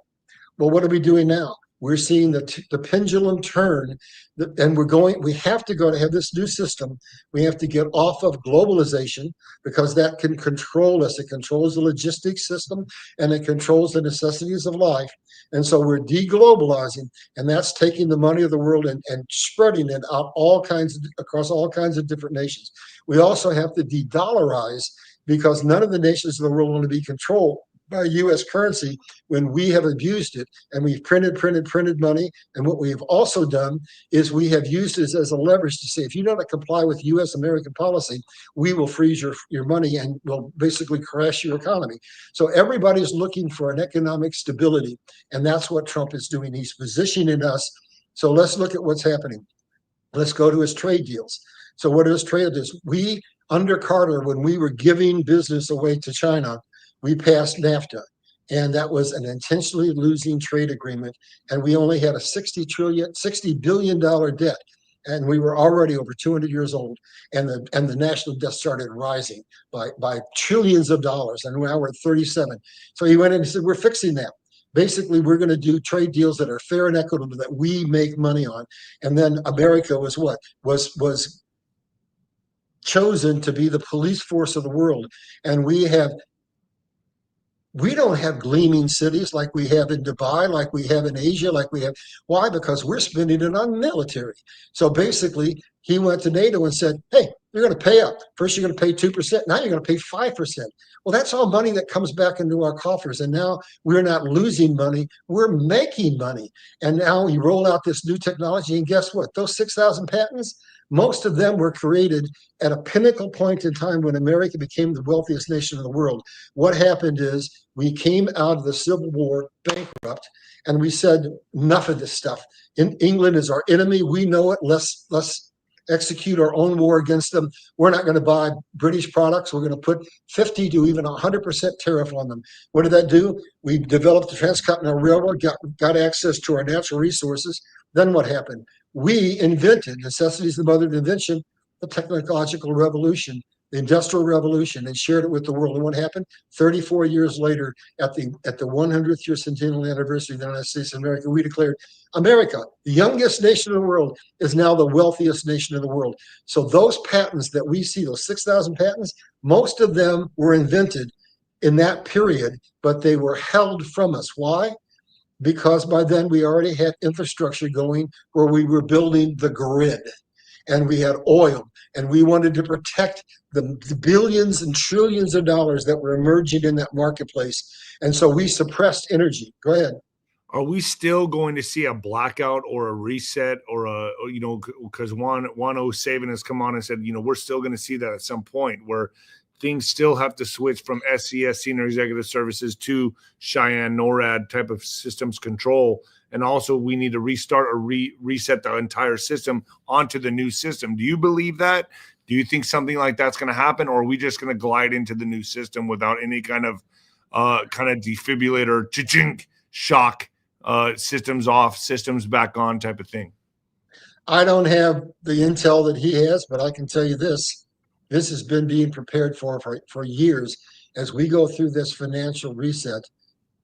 S2: Well, what are we doing now? we're seeing the pendulum turn, and we have to go to have this new system. We have to get off of globalization because that can control us. It controls the logistics system and it controls the necessities of life. And so we're deglobalizing, and that's taking the money of the world and spreading it out across all kinds of different nations. We also have to de-dollarize because none of the nations of the world want to be controlled by U.S. currency when we have abused it, and we've printed money. And what we have also done is we have used it as a leverage to say, if you don't comply with U.S. American policy, we will freeze your money and will basically crash your economy. So everybody's looking for an economic stability, and that's what Trump is doing. He's positioning us. So let's look at what's happening. Let's go to his trade deals. So what are his trade deals? We, under Carter, when we were giving business away to China, we passed NAFTA, and that was an intentionally losing trade agreement. And we only had a $60 billion debt, and we were already over 200 years old. And the national debt started rising by trillions of dollars, and now we're at 37. So he went in and said, "We're fixing that. Basically, we're going to do trade deals that are fair and equitable that we make money on." And then America was chosen to be the police force of the world, and we don't have gleaming cities like we have in Dubai, like we have in Asia, like we have. Why? Because we're spending it on military. So basically, he went to NATO and said, hey, you're going to pay up. First, you're going to pay 2%. Now you're going to pay 5%. Well, that's all money that comes back into our coffers. And now we're not losing money. We're making money. And now we roll out this new technology. And guess what? Those 6,000 patents, most of them were created at a pinnacle point in time when America became the wealthiest nation in the world. What happened is we came out of the Civil War bankrupt, and we said, enough of this stuff. England is our enemy. We know it. Let's execute our own war against them. We're not going to buy British products. We're going to put 50 to even 100% tariff on them. What did that do? We developed the Transcontinental Railroad, got access to our natural resources. Then what happened? We invented, necessity is the mother of invention, the technological revolution, the industrial revolution, and shared it with the world. And what happened? 34 years later, at the 100th year centennial anniversary of the United States of America, we declared America, the youngest nation in the world, is now the wealthiest nation in the world. So those patents that we see, those 6,000 patents, most of them were invented in that period, but they were held from us. Why? Because by then we already had infrastructure going where we were building the grid, and we had oil, and we wanted to protect the billions and trillions of dollars that were emerging in that marketplace. And so we suppressed energy. Go ahead.
S1: Are we still going to see a blackout or a reset or because Juan O'Savin has come on and said, we're still going to see that at some point where things still have to switch from SES, Senior Executive Services, to Cheyenne, NORAD type of systems control. And also we need to restart or reset the entire system onto the new system. Do you believe that? Do you think something like that's going to happen, or are we just going to glide into the new system without any kind of defibrillator, cha-chink, shock, systems off, systems back on type of thing?
S2: I don't have the intel that he has, but I can tell you this. This has been being prepared for years. As we go through this financial reset,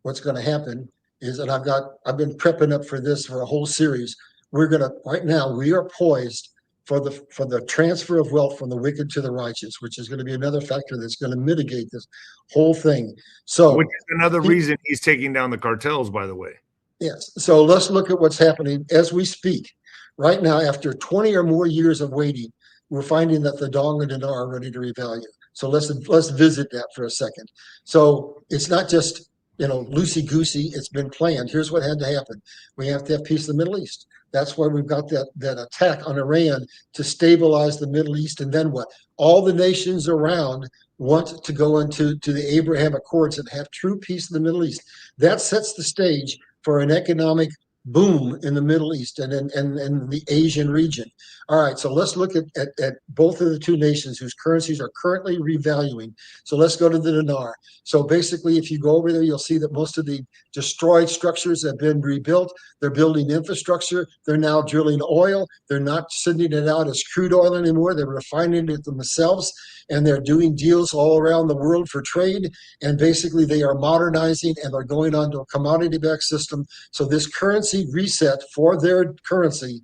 S2: what's going to happen is, and I've been prepping up for this for a whole series. Right now, we are poised for the transfer of wealth from the wicked to the righteous, which is going to be another factor that's going to mitigate this whole thing. So,
S1: which is another reason he's taking down the cartels, by the way.
S2: Yes. So let's look at what's happening as we speak. Right now, after 20 or more years of waiting, we're finding that the Dong and Dinar are ready to revalue. So let's visit that for a second. So it's not just loosey-goosey. It's been planned. Here's what had to happen. We have to have peace in the Middle East. That's why we've got that attack on Iran to stabilize the Middle East. And then what? All the nations around want to go into the Abraham Accords and have true peace in the Middle East. That sets the stage for an economic boom in the Middle East and in the Asian region. All right, so let's look at both of the two nations whose currencies are currently revaluing. So let's go to the dinar. So basically, if you go over there, you'll see that most of the destroyed structures have been rebuilt. They're building infrastructure. They're now drilling oil. They're not sending it out as crude oil anymore. They're refining it themselves, and they're doing deals all around the world for trade. And basically, they are modernizing, and they're going on to a commodity-backed system. So this currency policy reset for their currency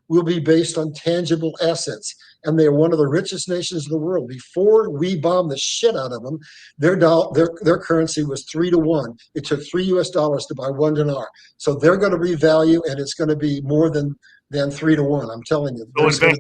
S2: will be based on tangible assets. And they are one of the richest nations in the world. Before we bombed the shit out of them, their currency was 3-1. It took $3 to buy one dinar. So they're going to revalue, and it's going to be more than 3-1. I'm telling you.
S1: So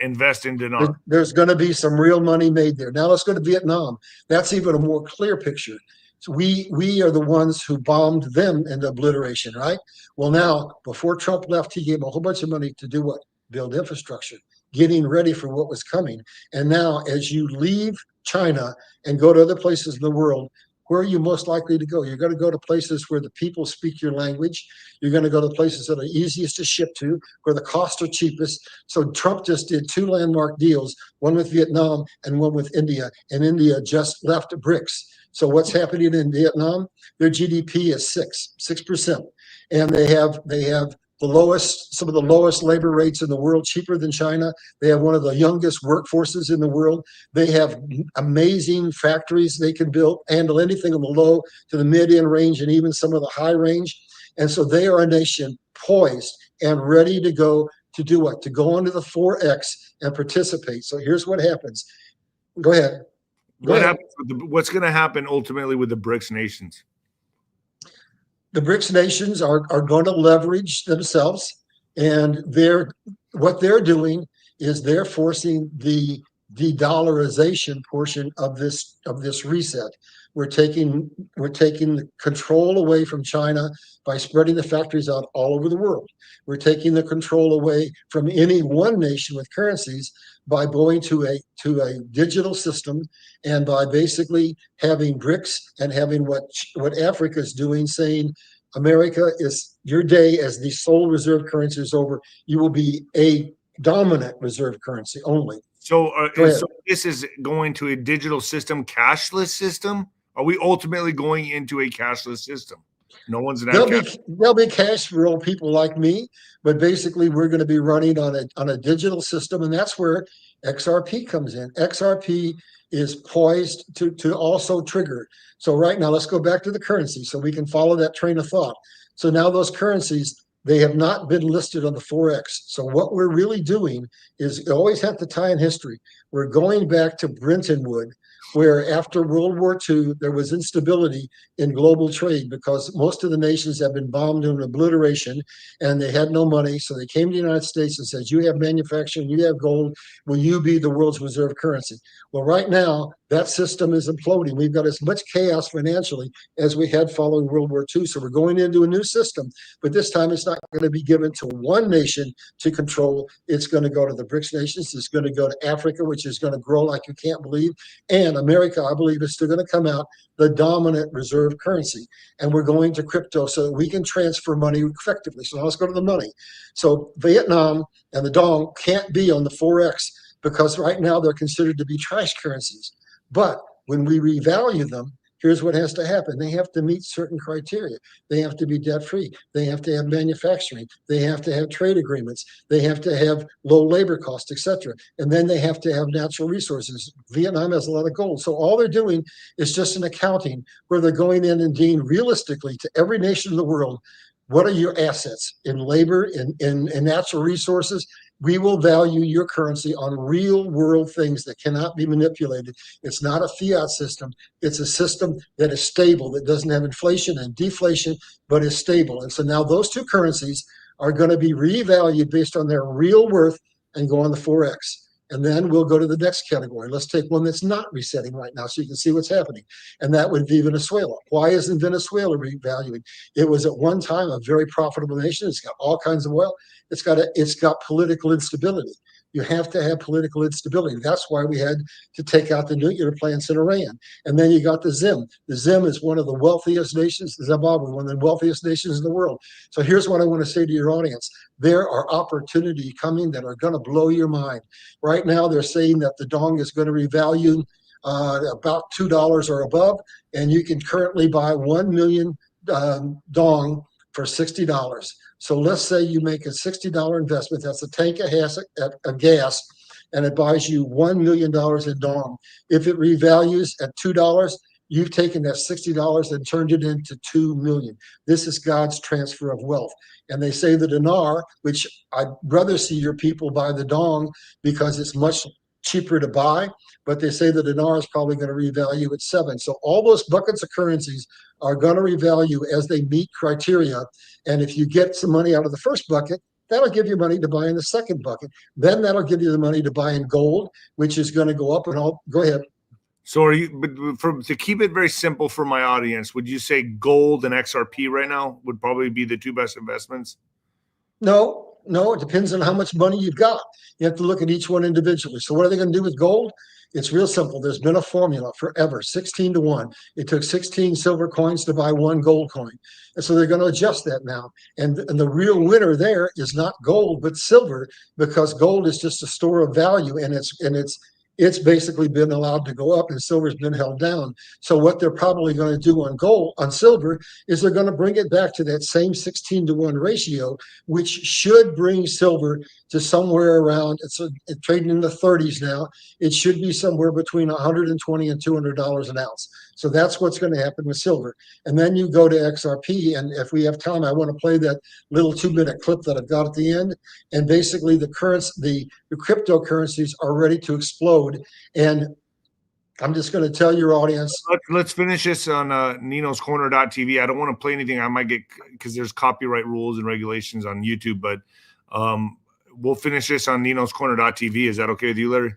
S1: invest in dinar.
S2: There's going to be some real money made there. Now let's go to Vietnam. That's even a more clear picture. So we are the ones who bombed them into obliteration, right? Well, now, before Trump left, he gave a whole bunch of money to do what? Build infrastructure, getting ready for what was coming. And now, as you leave China and go to other places in the world, where are you most likely to go? You're going to go to places where the people speak your language. You're going to go to places that are easiest to ship to, where the costs are cheapest. So Trump just did 2 landmark deals, one with Vietnam and one with India. And India just left BRICS. So what's happening in Vietnam? Their GDP is 6%. And they have some of the lowest labor rates in the world, cheaper than China. They have one of the youngest workforces in the world. They have amazing factories they can build, handle anything on the low to the mid-end range and even some of the high range. And so they are a nation poised and ready to go to do what? To go onto the 4X and participate. So here's what happens. Go ahead.
S3: What's going to happen ultimately with the BRICS nations?
S2: The BRICS nations are going to leverage themselves, and what they're doing is they're forcing the de-dollarization portion of this reset. We're taking the control away from China by spreading the factories out all over the world. We're taking the control away from any one nation with currencies by going to a digital system, and by basically having BRICS and having what Africa is doing, saying, America, is your day as the sole reserve currency is over. You will be a dominant reserve currency only.
S3: So this is going to a digital system, cashless system? Are we ultimately going into a cashless system? No one's
S2: there'll be cash for old people like me, but basically we're going to be running on a digital system, and that's where XRP comes in. XRP is poised to also trigger. So right now, let's go back to the currency so we can follow that train of thought. So now those currencies, they have not been listed on the 4X. So what we're really doing is, you always have to tie in history. We're going back to Bretton Woods, where after World War II, there was instability in global trade because most of the nations have been bombed in obliteration and they had no money. So they came to the United States and said, you have manufacturing, you have gold, will you be the world's reserve currency? Well, right now, that system is imploding. We've got as much chaos financially as we had following World War II. So we're going into a new system, but this time it's not going to be given to one nation to control. It's going to go to the BRICS nations. It's going to go to Africa, which is going to grow like you can't believe. And America, I believe, is still going to come out the dominant reserve currency. And we're going to crypto so that we can transfer money effectively. So now let's go to the money. So Vietnam and the Dong can't be on the 4X because right now they're considered to be trash currencies. But when we revalue them, here's what has to happen. They have to meet certain criteria. They have to be debt-free. They have to have manufacturing. They have to have trade agreements. They have to have low labor costs, etc. And then they have to have natural resources. Vietnam has a lot of gold. So all they're doing is just an accounting where they're going in and dealing realistically to every nation in the world, what are your assets in labor, in natural resources? We will value your currency on real world things that cannot be manipulated. It's not a fiat system. It's a system that is stable, that doesn't have inflation and deflation, but is stable. And so now those two currencies are going to be revalued based on their real worth and go on the 4X. And then we'll go to the next category. Let's take one that's not resetting right now so you can see what's happening. And that would be Venezuela. Why isn't Venezuela revaluing? It was at one time a very profitable nation. It's got all kinds of oil. It's got political instability. You have to have political instability. That's why we had to take out the nuclear plants in Iran. And then you got the Zim. The Zim is one of the wealthiest nations, Zimbabwe, one of the wealthiest nations in the world. So here's what I want to say to your audience. There are opportunities coming that are going to blow your mind. Right now, they're saying that the Dong is going to revalue about $2 or above, and you can currently buy 1 million Dong for $60. So let's say you make a $60 investment. That's a tank of gas, and it buys you $1 million in Dong. If it revalues at $2, You've taken that $60 and turned it into 2 million. This is God's transfer of wealth. And they say the dinar, which I'd rather see your people buy the dong because it's much cheaper to buy, but they say the dinar is probably going to revalue at 7. So all those buckets of currencies are going to revalue as they meet criteria. And if you get some money out of the first bucket, that'll give you money to buy in the second bucket. Then that'll give you the money to buy in gold, which is going to go up. And I'll go ahead.
S3: So are you, but to keep it very simple for my audience, would you say gold and XRP right now would probably be the two best investments?
S2: No, it depends on how much money you've got. You have to look at each one individually. So what are they going to do with gold? It's real simple. There's been a formula forever, 16 to 1. It took 16 silver coins to buy 1 gold coin. And so they're going to adjust that now. And the real winner there is not gold, but silver, because gold is just a store of value, and it's basically been allowed to go up and silver's been held down. So what they're probably going to do on silver is they're going to bring it back to that same 16 to 1 ratio, which should bring silver to somewhere around, it's trading in the 30s now. It should be somewhere between $120 and $200 an ounce. So that's what's going to happen with silver. And then you go to XRP, and if we have time, I want to play that little 2-minute clip that I've got at the end. And basically the cryptocurrencies are ready to explode. And I'm just going to tell your audience.
S3: Let's finish this on ninoscorner.tv. I don't want to play anything. I might get, because there's copyright rules and regulations on YouTube, but we'll finish this on ninoscorner.tv. Is that okay with you, Larry?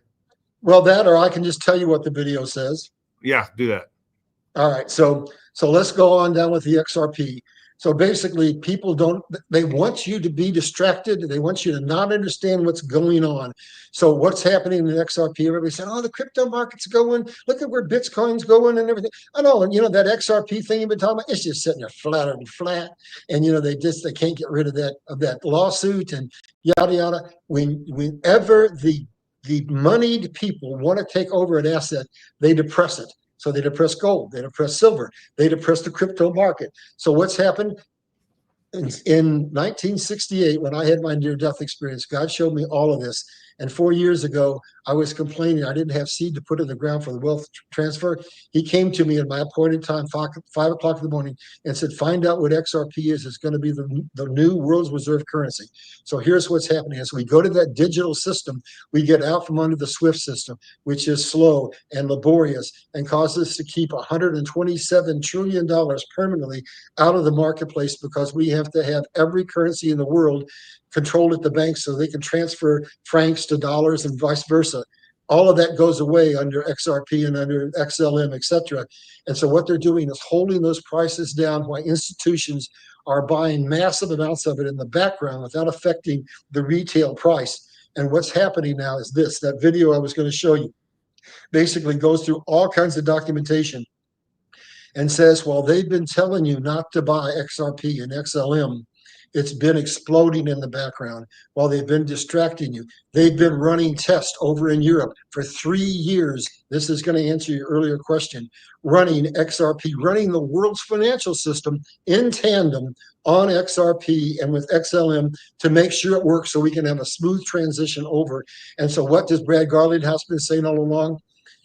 S2: Well, that, or I can just tell you what the video says.
S3: Yeah, do that.
S2: All right. So let's go on down with the XRP. So basically, they want you to be distracted. They want you to not understand what's going on. So what's happening in XRP? Everybody said, oh, the crypto market's going. Look at where Bitcoin's going and everything. I know. And, that XRP thing you've been talking about, it's just sitting there flatter and flat. And, they can't get rid of that lawsuit and yada, yada. Whenever the moneyed people want to take over an asset, they depress it. So they depress gold, they depress silver, they depress the crypto market. So what's happened? In 1968, when I had my near-death experience, God showed me all of this. And 4 years ago, I was complaining I didn't have seed to put in the ground for the wealth transfer. He came to me at my appointed time, 5 o'clock in the morning, and said, find out what XRP is. It's going to be the new world's reserve currency. So here's what's happening. As we go to that digital system, we get out from under the SWIFT system, which is slow and laborious and causes us to keep $127 trillion permanently out of the marketplace, because we have to have every currency in the world controlled at the bank so they can transfer francs to dollars and vice versa. All of that goes away under XRP and under XLM, etc. And so what they're doing is holding those prices down while institutions are buying massive amounts of it in the background without affecting the retail price. And what's happening now is this. That video I was going to show you basically goes through all kinds of documentation and says, well, they've been telling you not to buy XRP and XLM. It's been exploding in the background while they've been distracting you. They've been running tests over in Europe for 3 years. This is going to answer your earlier question. Running XRP, running the world's financial system in tandem on XRP and with XLM to make sure it works so we can have a smooth transition over. And so what does Brad Garlinghouse been saying all along?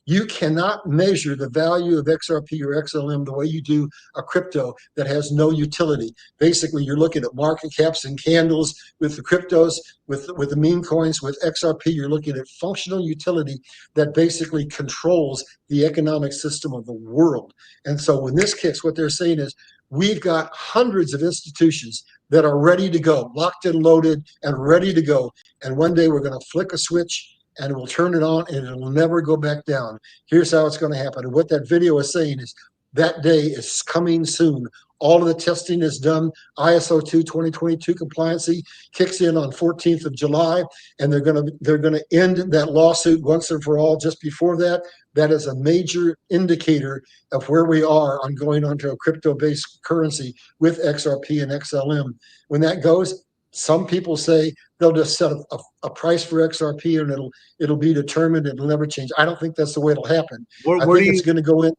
S2: You cannot measure the value of XRP or XLM the way you do a crypto that has no utility. Basically, you're looking at market caps and candles with the cryptos, with the meme coins. With XRP, you're looking at functional utility that basically controls the economic system of the world. And so when this kicks, what they're saying is, we've got hundreds of institutions that are ready to go, locked and loaded and ready to go. And one day we're going to flick a switch and we'll turn it on and it'll never go back down. Here's how it's going to happen. And what that video is saying is that day is coming soon. All of the testing is done. ISO 2 2022 compliancy kicks in on 14th of July, and they're going to end that lawsuit once and for all. Just before that, that is a major indicator of where we are on going onto a crypto-based currency with XRP and XLM. When that goes, some people say they'll just set a price for XRP and it'll be determined. It'll never change. I don't think that's the way it'll happen. I think it's going to go in.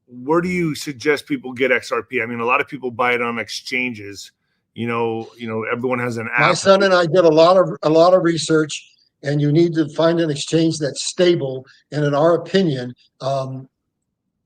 S3: Where do you suggest people get XRP? I mean, a lot of people buy it on exchanges. Everyone has an app.
S2: My son and I did a lot of research, and you need to find an exchange that's stable. And in our opinion,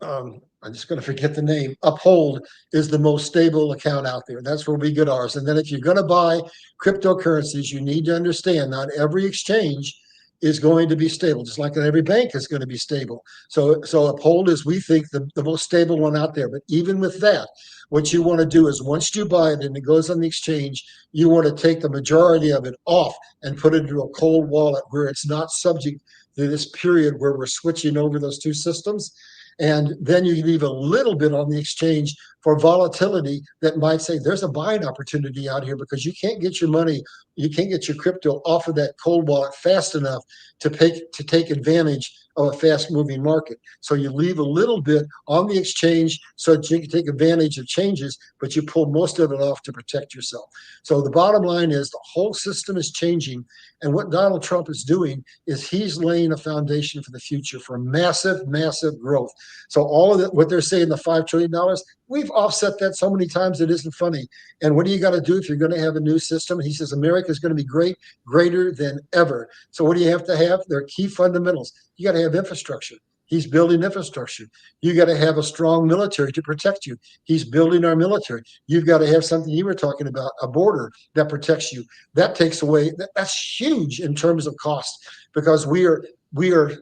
S2: I'm just going to forget the name. Uphold is the most stable account out there. That's where we get ours. And then if you're going to buy cryptocurrencies, you need to understand not every exchange is going to be stable, just like every bank is going to be stable. So Uphold is, we think, the most stable one out there. But even with that, what you want to do is once you buy it and it goes on the exchange, you want to take the majority of it off and put it into a cold wallet where it's not subject to this period where we're switching over those two systems. And then you leave a little bit on the exchange for volatility that might say there's a buying opportunity out here, because you can't get your money, you can't get your crypto off of that cold wallet fast enough to take advantage of a fast moving market. So you leave a little bit on the exchange so that you can take advantage of changes, but you pull most of it off to protect yourself. So the bottom line is the whole system is changing. And what Donald Trump is doing is he's laying a foundation for the future for massive, massive growth. So all of what they're saying, the $5 trillion, we've offset that so many times it isn't funny. And what do you got to do if you're going to have a new system? He says America is going to be great, greater than ever. So what do you have to have? There are key fundamentals. You got to have infrastructure. He's building infrastructure. You got to have a strong military to protect you. He's building our military. You've got to have something you were talking about, a border that protects you. That takes away, that's huge in terms of cost, because we are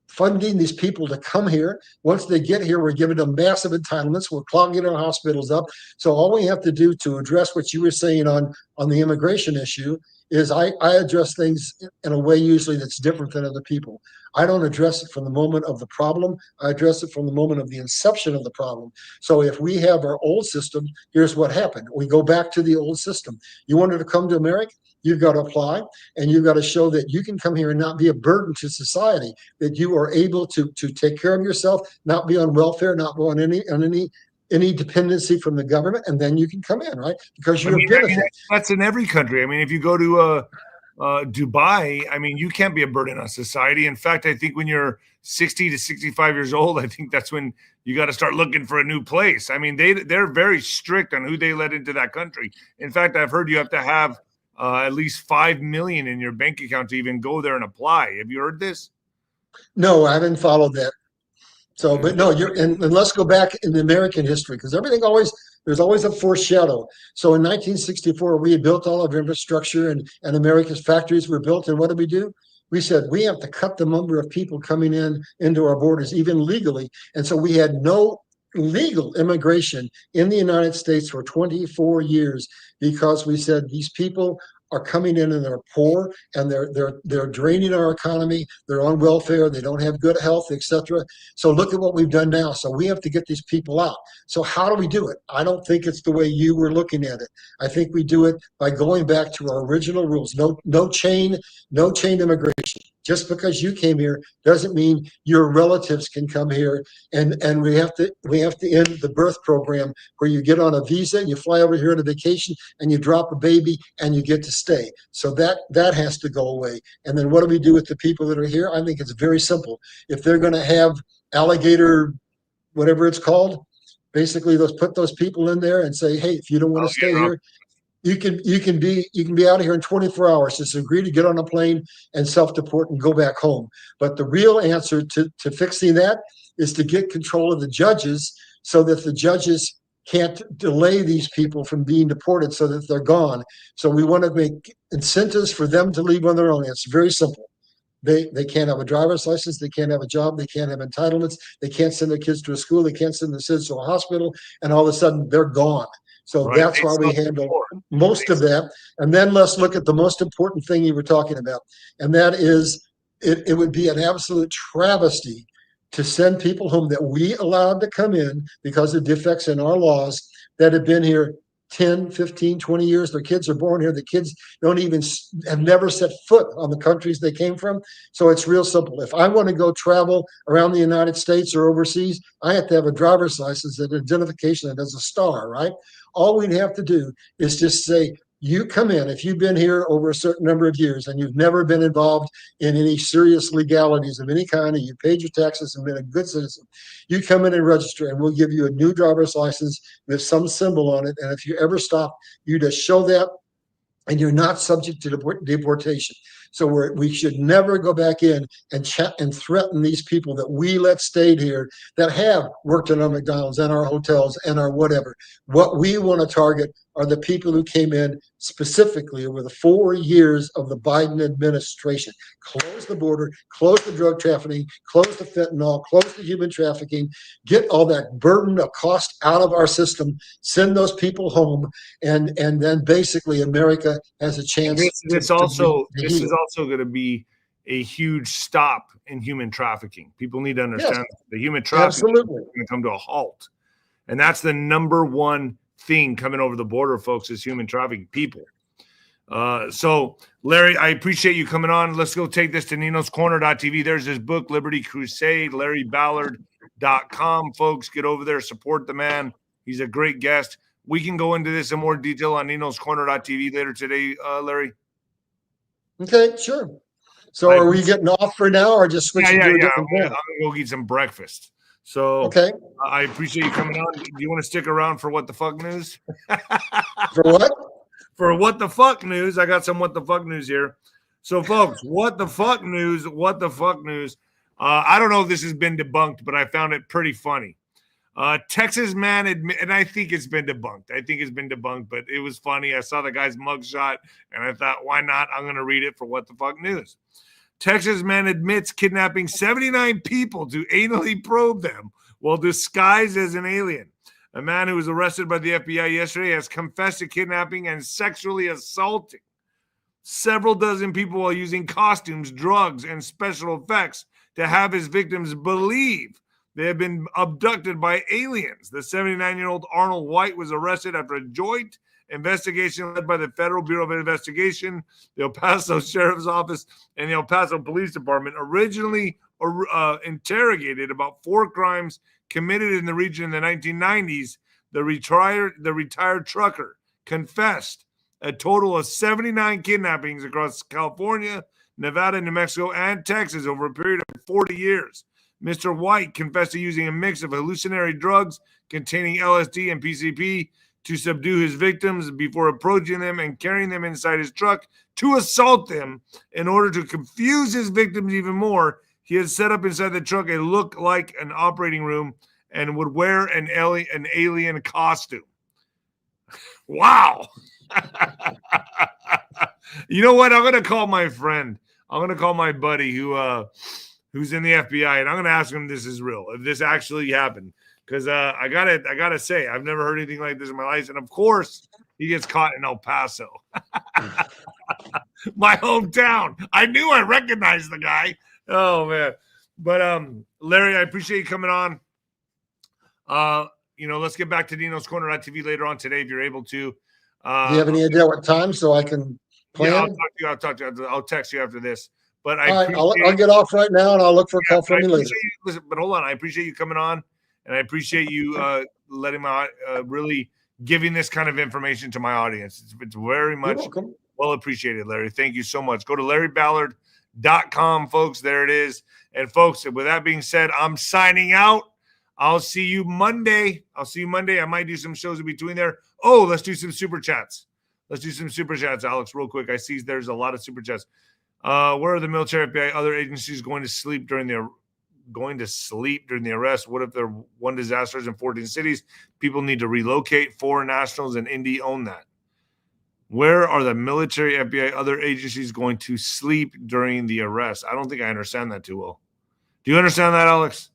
S2: funding these people to come here. Once they get here, we're giving them massive entitlements. We're clogging our hospitals up. So all we have to do to address what you were saying on the immigration issue is I address things in a way usually that's different than other people. I don't address it from the moment of the problem. I address it from the moment of the inception of the problem. So if we have our old system, here's what happened. We go back to the old system. You wanted to come to America? You've got to apply, and you've got to show that you can come here and not be a burden to society, that you are able to take care of yourself, not be on welfare, not be on any dependency from the government, and then you can come in, right? Because you're a benefit.
S3: That's in every country. I mean, if you go to Dubai, I mean, you can't be a burden on society. In fact, I think when you're 60 to 65 years old, I think that's when you got to start looking for a new place. I mean, they're very strict on who they let into that country. In fact, I've heard you have to have at least 5 million in your bank account to even go there and apply. Have you heard this?
S2: No, I haven't followed that. So, but no, and let's go back in American history, because there's always a foreshadow. So in 1964, we had built all of our infrastructure, and America's factories were built. And what did we do? We said we have to cut the number of people coming into our borders, even legally. And so we had no legal immigration in the United States for 24 years, because we said these people are coming in and they're poor, and they're draining our economy. They're on welfare. They don't have good health, etc. So look at what we've done now. So we have to get these people out. So how do we do it? I don't think it's the way you were looking at it. I think we do it by going back to our original rules. No chain immigration. Just because you came here doesn't mean your relatives can come here, and we have to end the birth program where you get on a visa, you fly over here on a vacation, and you drop a baby and you get to stay. So that has to go away. And then what do we do with the people that are here? I think it's very simple. If they're going to have alligator, whatever it's called, basically put those people in there and say, hey, if you don't want to stay here, you can be out of here in 24 hours. Just agree to get on a plane and self-deport and go back home. But the real answer to fixing that is to get control of the judges, so that the judges can't delay these people from being deported, so that they're gone. So we want to make incentives for them to leave on their own. It's very simple. They can't have a driver's license. They can't have a job. They can't have entitlements. They can't send their kids to a school. They can't send their kids to a hospital. And all of a sudden, they're gone. So that's why we handle most of that. And then let's look at the most important thing you were talking about. And that is, it would be an absolute travesty to send people home that we allowed to come in because of defects in our laws that have been here 10, 15, 20 years. Their kids are born here. The kids have never set foot on the countries they came from. So it's real simple. If I want to go travel around the United States or overseas, I have to have a driver's license, an identification that has a star, right? All we'd have to do is just say, you come in, if you've been here over a certain number of years and you've never been involved in any serious legalities of any kind, and you paid your taxes and been a good citizen, you come in and register, and we'll give you a new driver's license with some symbol on it. And if you ever stop, you just show that, and you're not subject to deportation. So we should never go back in and chat and threaten these people that we let stay here that have worked in our McDonald's and our hotels and our whatever. What we want to target are the people who came in specifically over the 4 years of the Biden administration. Close the border, close the drug trafficking, close the fentanyl, close the human trafficking, get all that burden of cost out of our system, send those people home, and then basically America has a chance.
S3: This is also going to be a huge stop in human trafficking. People need to understand the human trafficking is going to come to a halt. And that's the number one thing coming over the border, folks, is human trafficking people. So, Larry, I appreciate you coming on. Let's go take this to ninoscorner.tv. There's his book, Liberty Crusade, LarryBallard.com. Folks, get over there, support the man. He's a great guest. We can go into this in more detail on ninoscorner.tv later today, Larry.
S2: Okay, sure. So are we getting off for now or just switching to a different
S3: I'm going to go get some breakfast. So
S2: okay.
S3: I appreciate you coming on. Do you want to stick around for What the Fuck News?
S2: For what?
S3: For What the Fuck News. I got some What the Fuck News here. So, folks, What the Fuck News. I don't know if this has been debunked, but I found it pretty funny. Texas man and I think it's been debunked. But it was funny. I saw the guy's mugshot, and I thought, why not? I'm going to read it for What the Fuck News. Texas man admits kidnapping 79 people to anally probe them while disguised as an alien. A man who was arrested by the FBI yesterday has confessed to kidnapping and sexually assaulting several dozen people while using costumes, drugs, and special effects to have his victims believe they have been abducted by aliens. The 79-year-old Arnold White was arrested after a joint investigation led by the Federal Bureau of Investigation, the El Paso Sheriff's Office, and the El Paso Police Department. Originally interrogated about 4 crimes committed in the region in the 1990s, the retired trucker confessed a total of 79 kidnappings across California, Nevada, New Mexico, and Texas over a period of 40 years. Mr. White confessed to using a mix of hallucinatory drugs containing LSD and PCP to subdue his victims before approaching them and carrying them inside his truck to assault them. In order to confuse his victims even more, he had set up inside the truck a look like an operating room and would wear an alien costume. Wow. You know what? I'm going to call my friend. I'm going to call my buddy who's in the FBI, and I'm going to ask him if this is real, if this actually happened. Because I gotta say, I've never heard anything like this in my life. And of course, he gets caught in El Paso, my hometown. I knew I recognized the guy. Oh man! But Larry, I appreciate you coming on. Let's get back to ninoscorner.tv later on today if you're able to.
S2: Do you have any idea what time so I can plan?
S3: Yeah, I'll talk to you. I'll text you after this. But
S2: I'll get off right now and I'll look for a call from you later.
S3: Listen, but hold on. I appreciate you coming on. And I appreciate you letting my really giving this kind of information to my audience. It's very much well appreciated, Larry. Thank you so much. Go to LarryBallard.com, folks. There it is. And folks, with that being said, I'm signing out. I'll see you Monday. I might do some shows in between there. Oh, let's do some super chats. Alex, real quick. I see there's a lot of super chats. Where are the military, FBI, other agencies going to sleep during the arrest? What if there are 1 disasters in 14 cities? People need to relocate. Foreign nationals and Indy own that. Where are the military, FBI, other agencies going to sleep during the arrest? I don't think I understand that too well. Do you understand that, Alex?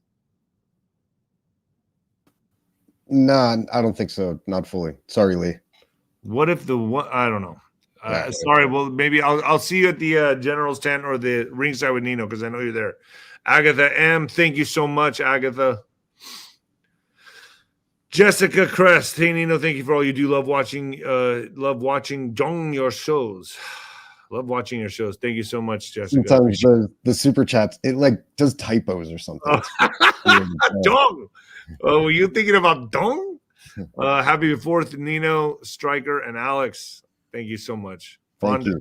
S4: Nah, I don't think so. Not fully. Sorry, Lee.
S3: What if I don't know. Sorry. Well, maybe I'll see you at the General's tent or the ringside with Nino because I know you're there. Agatha M, thank you so much, Agatha. Jessica Crest, hey Nino, thank you for all you do. Love watching your shows. Love watching your shows. Thank you so much, Jessica.
S4: Sometimes the super chats, it like does typos or something.
S3: Dong. Were you thinking about Dong? Happy 4th, Nino, Striker, and Alex. Thank you so much.
S4: Thank you.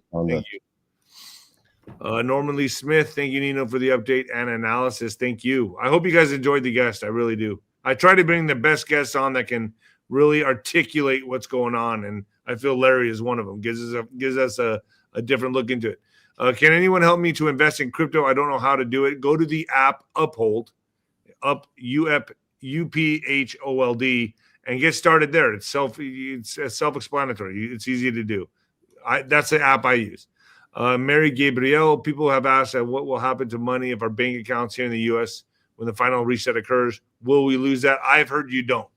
S3: Norman Lee Smith, thank you, Nino, for the update and analysis. Thank you. I hope you guys enjoyed the guest. I really do. I try to bring the best guests on that can really articulate what's going on, and I feel Larry is one of them. Gives us a different look into it. Can anyone help me to invest in crypto? I don't know how to do it. Go to the app Uphold, UPHOLD, and get started there. It's self-explanatory. It's easy to do. That's the app I use. Mary Gabriel, people have asked what will happen to money if our bank accounts here in the U.S. when the final reset occurs. Will we lose that? I've heard you don't.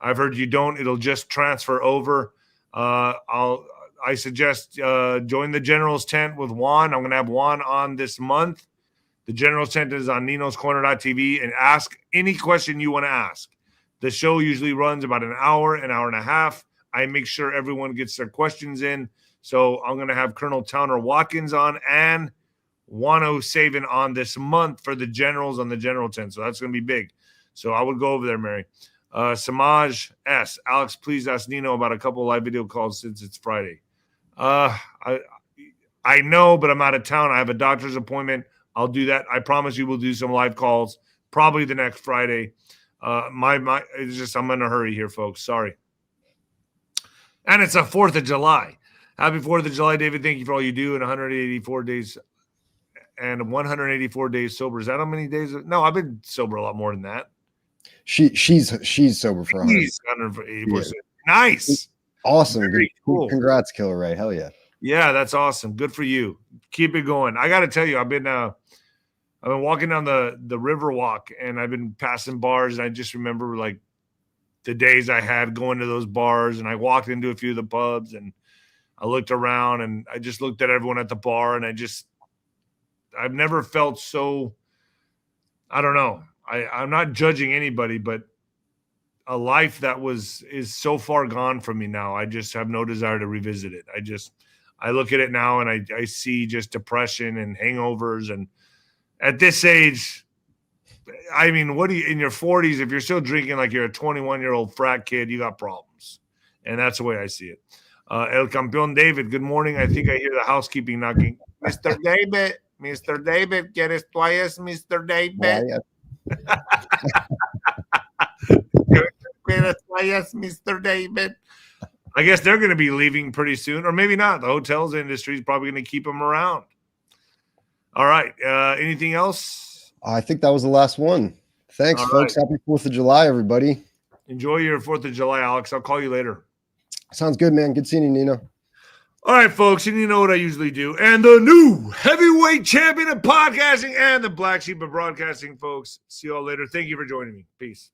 S3: It'll just transfer over. I suggest join the General's Tent with Juan. I'm going to have Juan on this month. The General's Tent is on ninoscorner.tv, and ask any question you want to ask. The show usually runs about an hour and a half. I make sure everyone gets their questions in. So I'm going to have Colonel Towner Watkins on and Juan O'Savin on this month for the Generals on the General Tent. So that's going to be big. So I would go over there, Mary. Samaj S. Alex, please ask Nino about a couple of live video calls since it's Friday. I know, but I'm out of town. I have a doctor's appointment. I'll do that. I promise you we'll do some live calls probably the next Friday. It's just I'm in a hurry here, folks. Sorry. And it's a 4th of July. Happy 4th of July, David. Thank you for all you do in 184 days and 184 days sober. Is that how many days? No, I've been sober a lot more than that.
S4: She's sober for
S3: 184.
S4: Yeah.
S3: Nice.
S4: Awesome.
S3: Very cool.
S4: Congrats, Killer Ray. Hell yeah.
S3: Yeah, that's awesome. Good for you. Keep it going. I got to tell you, I've been walking down the river walk, and I've been passing bars, and I just remember like the days I had going to those bars, and I walked into a few of the pubs, and I looked around, and I just looked at everyone at the bar, and I've never felt so, I don't know. I'm not judging anybody, but a life that is so far gone from me now. I just have no desire to revisit it. I look at it now, and I see just depression and hangovers. And at this age, I mean, what do you, in your 40s, if you're still drinking like you're a 21-year-old frat kid, you got problems. And that's the way I see it. El Campeón David, good morning. I think I hear the housekeeping knocking. Mr. David, ¿quieres toallas, Mr. David? ¿Quieres toallas, Mr. David? I guess they're going to be leaving pretty soon, or maybe not. The hotels industry is probably going to keep them around. All right. Anything else?
S4: I think that was the last one. Thanks,
S3: All
S4: folks.
S3: right.
S4: Happy 4th of July, everybody.
S3: Enjoy your 4th of July, Alex. I'll call you later.
S4: Sounds good, man. Good seeing you, Nino.
S3: All right, folks, and you know what I usually do. And the new heavyweight champion of podcasting and the black sheep of broadcasting, folks. See you all later. Thank you for joining me. Peace.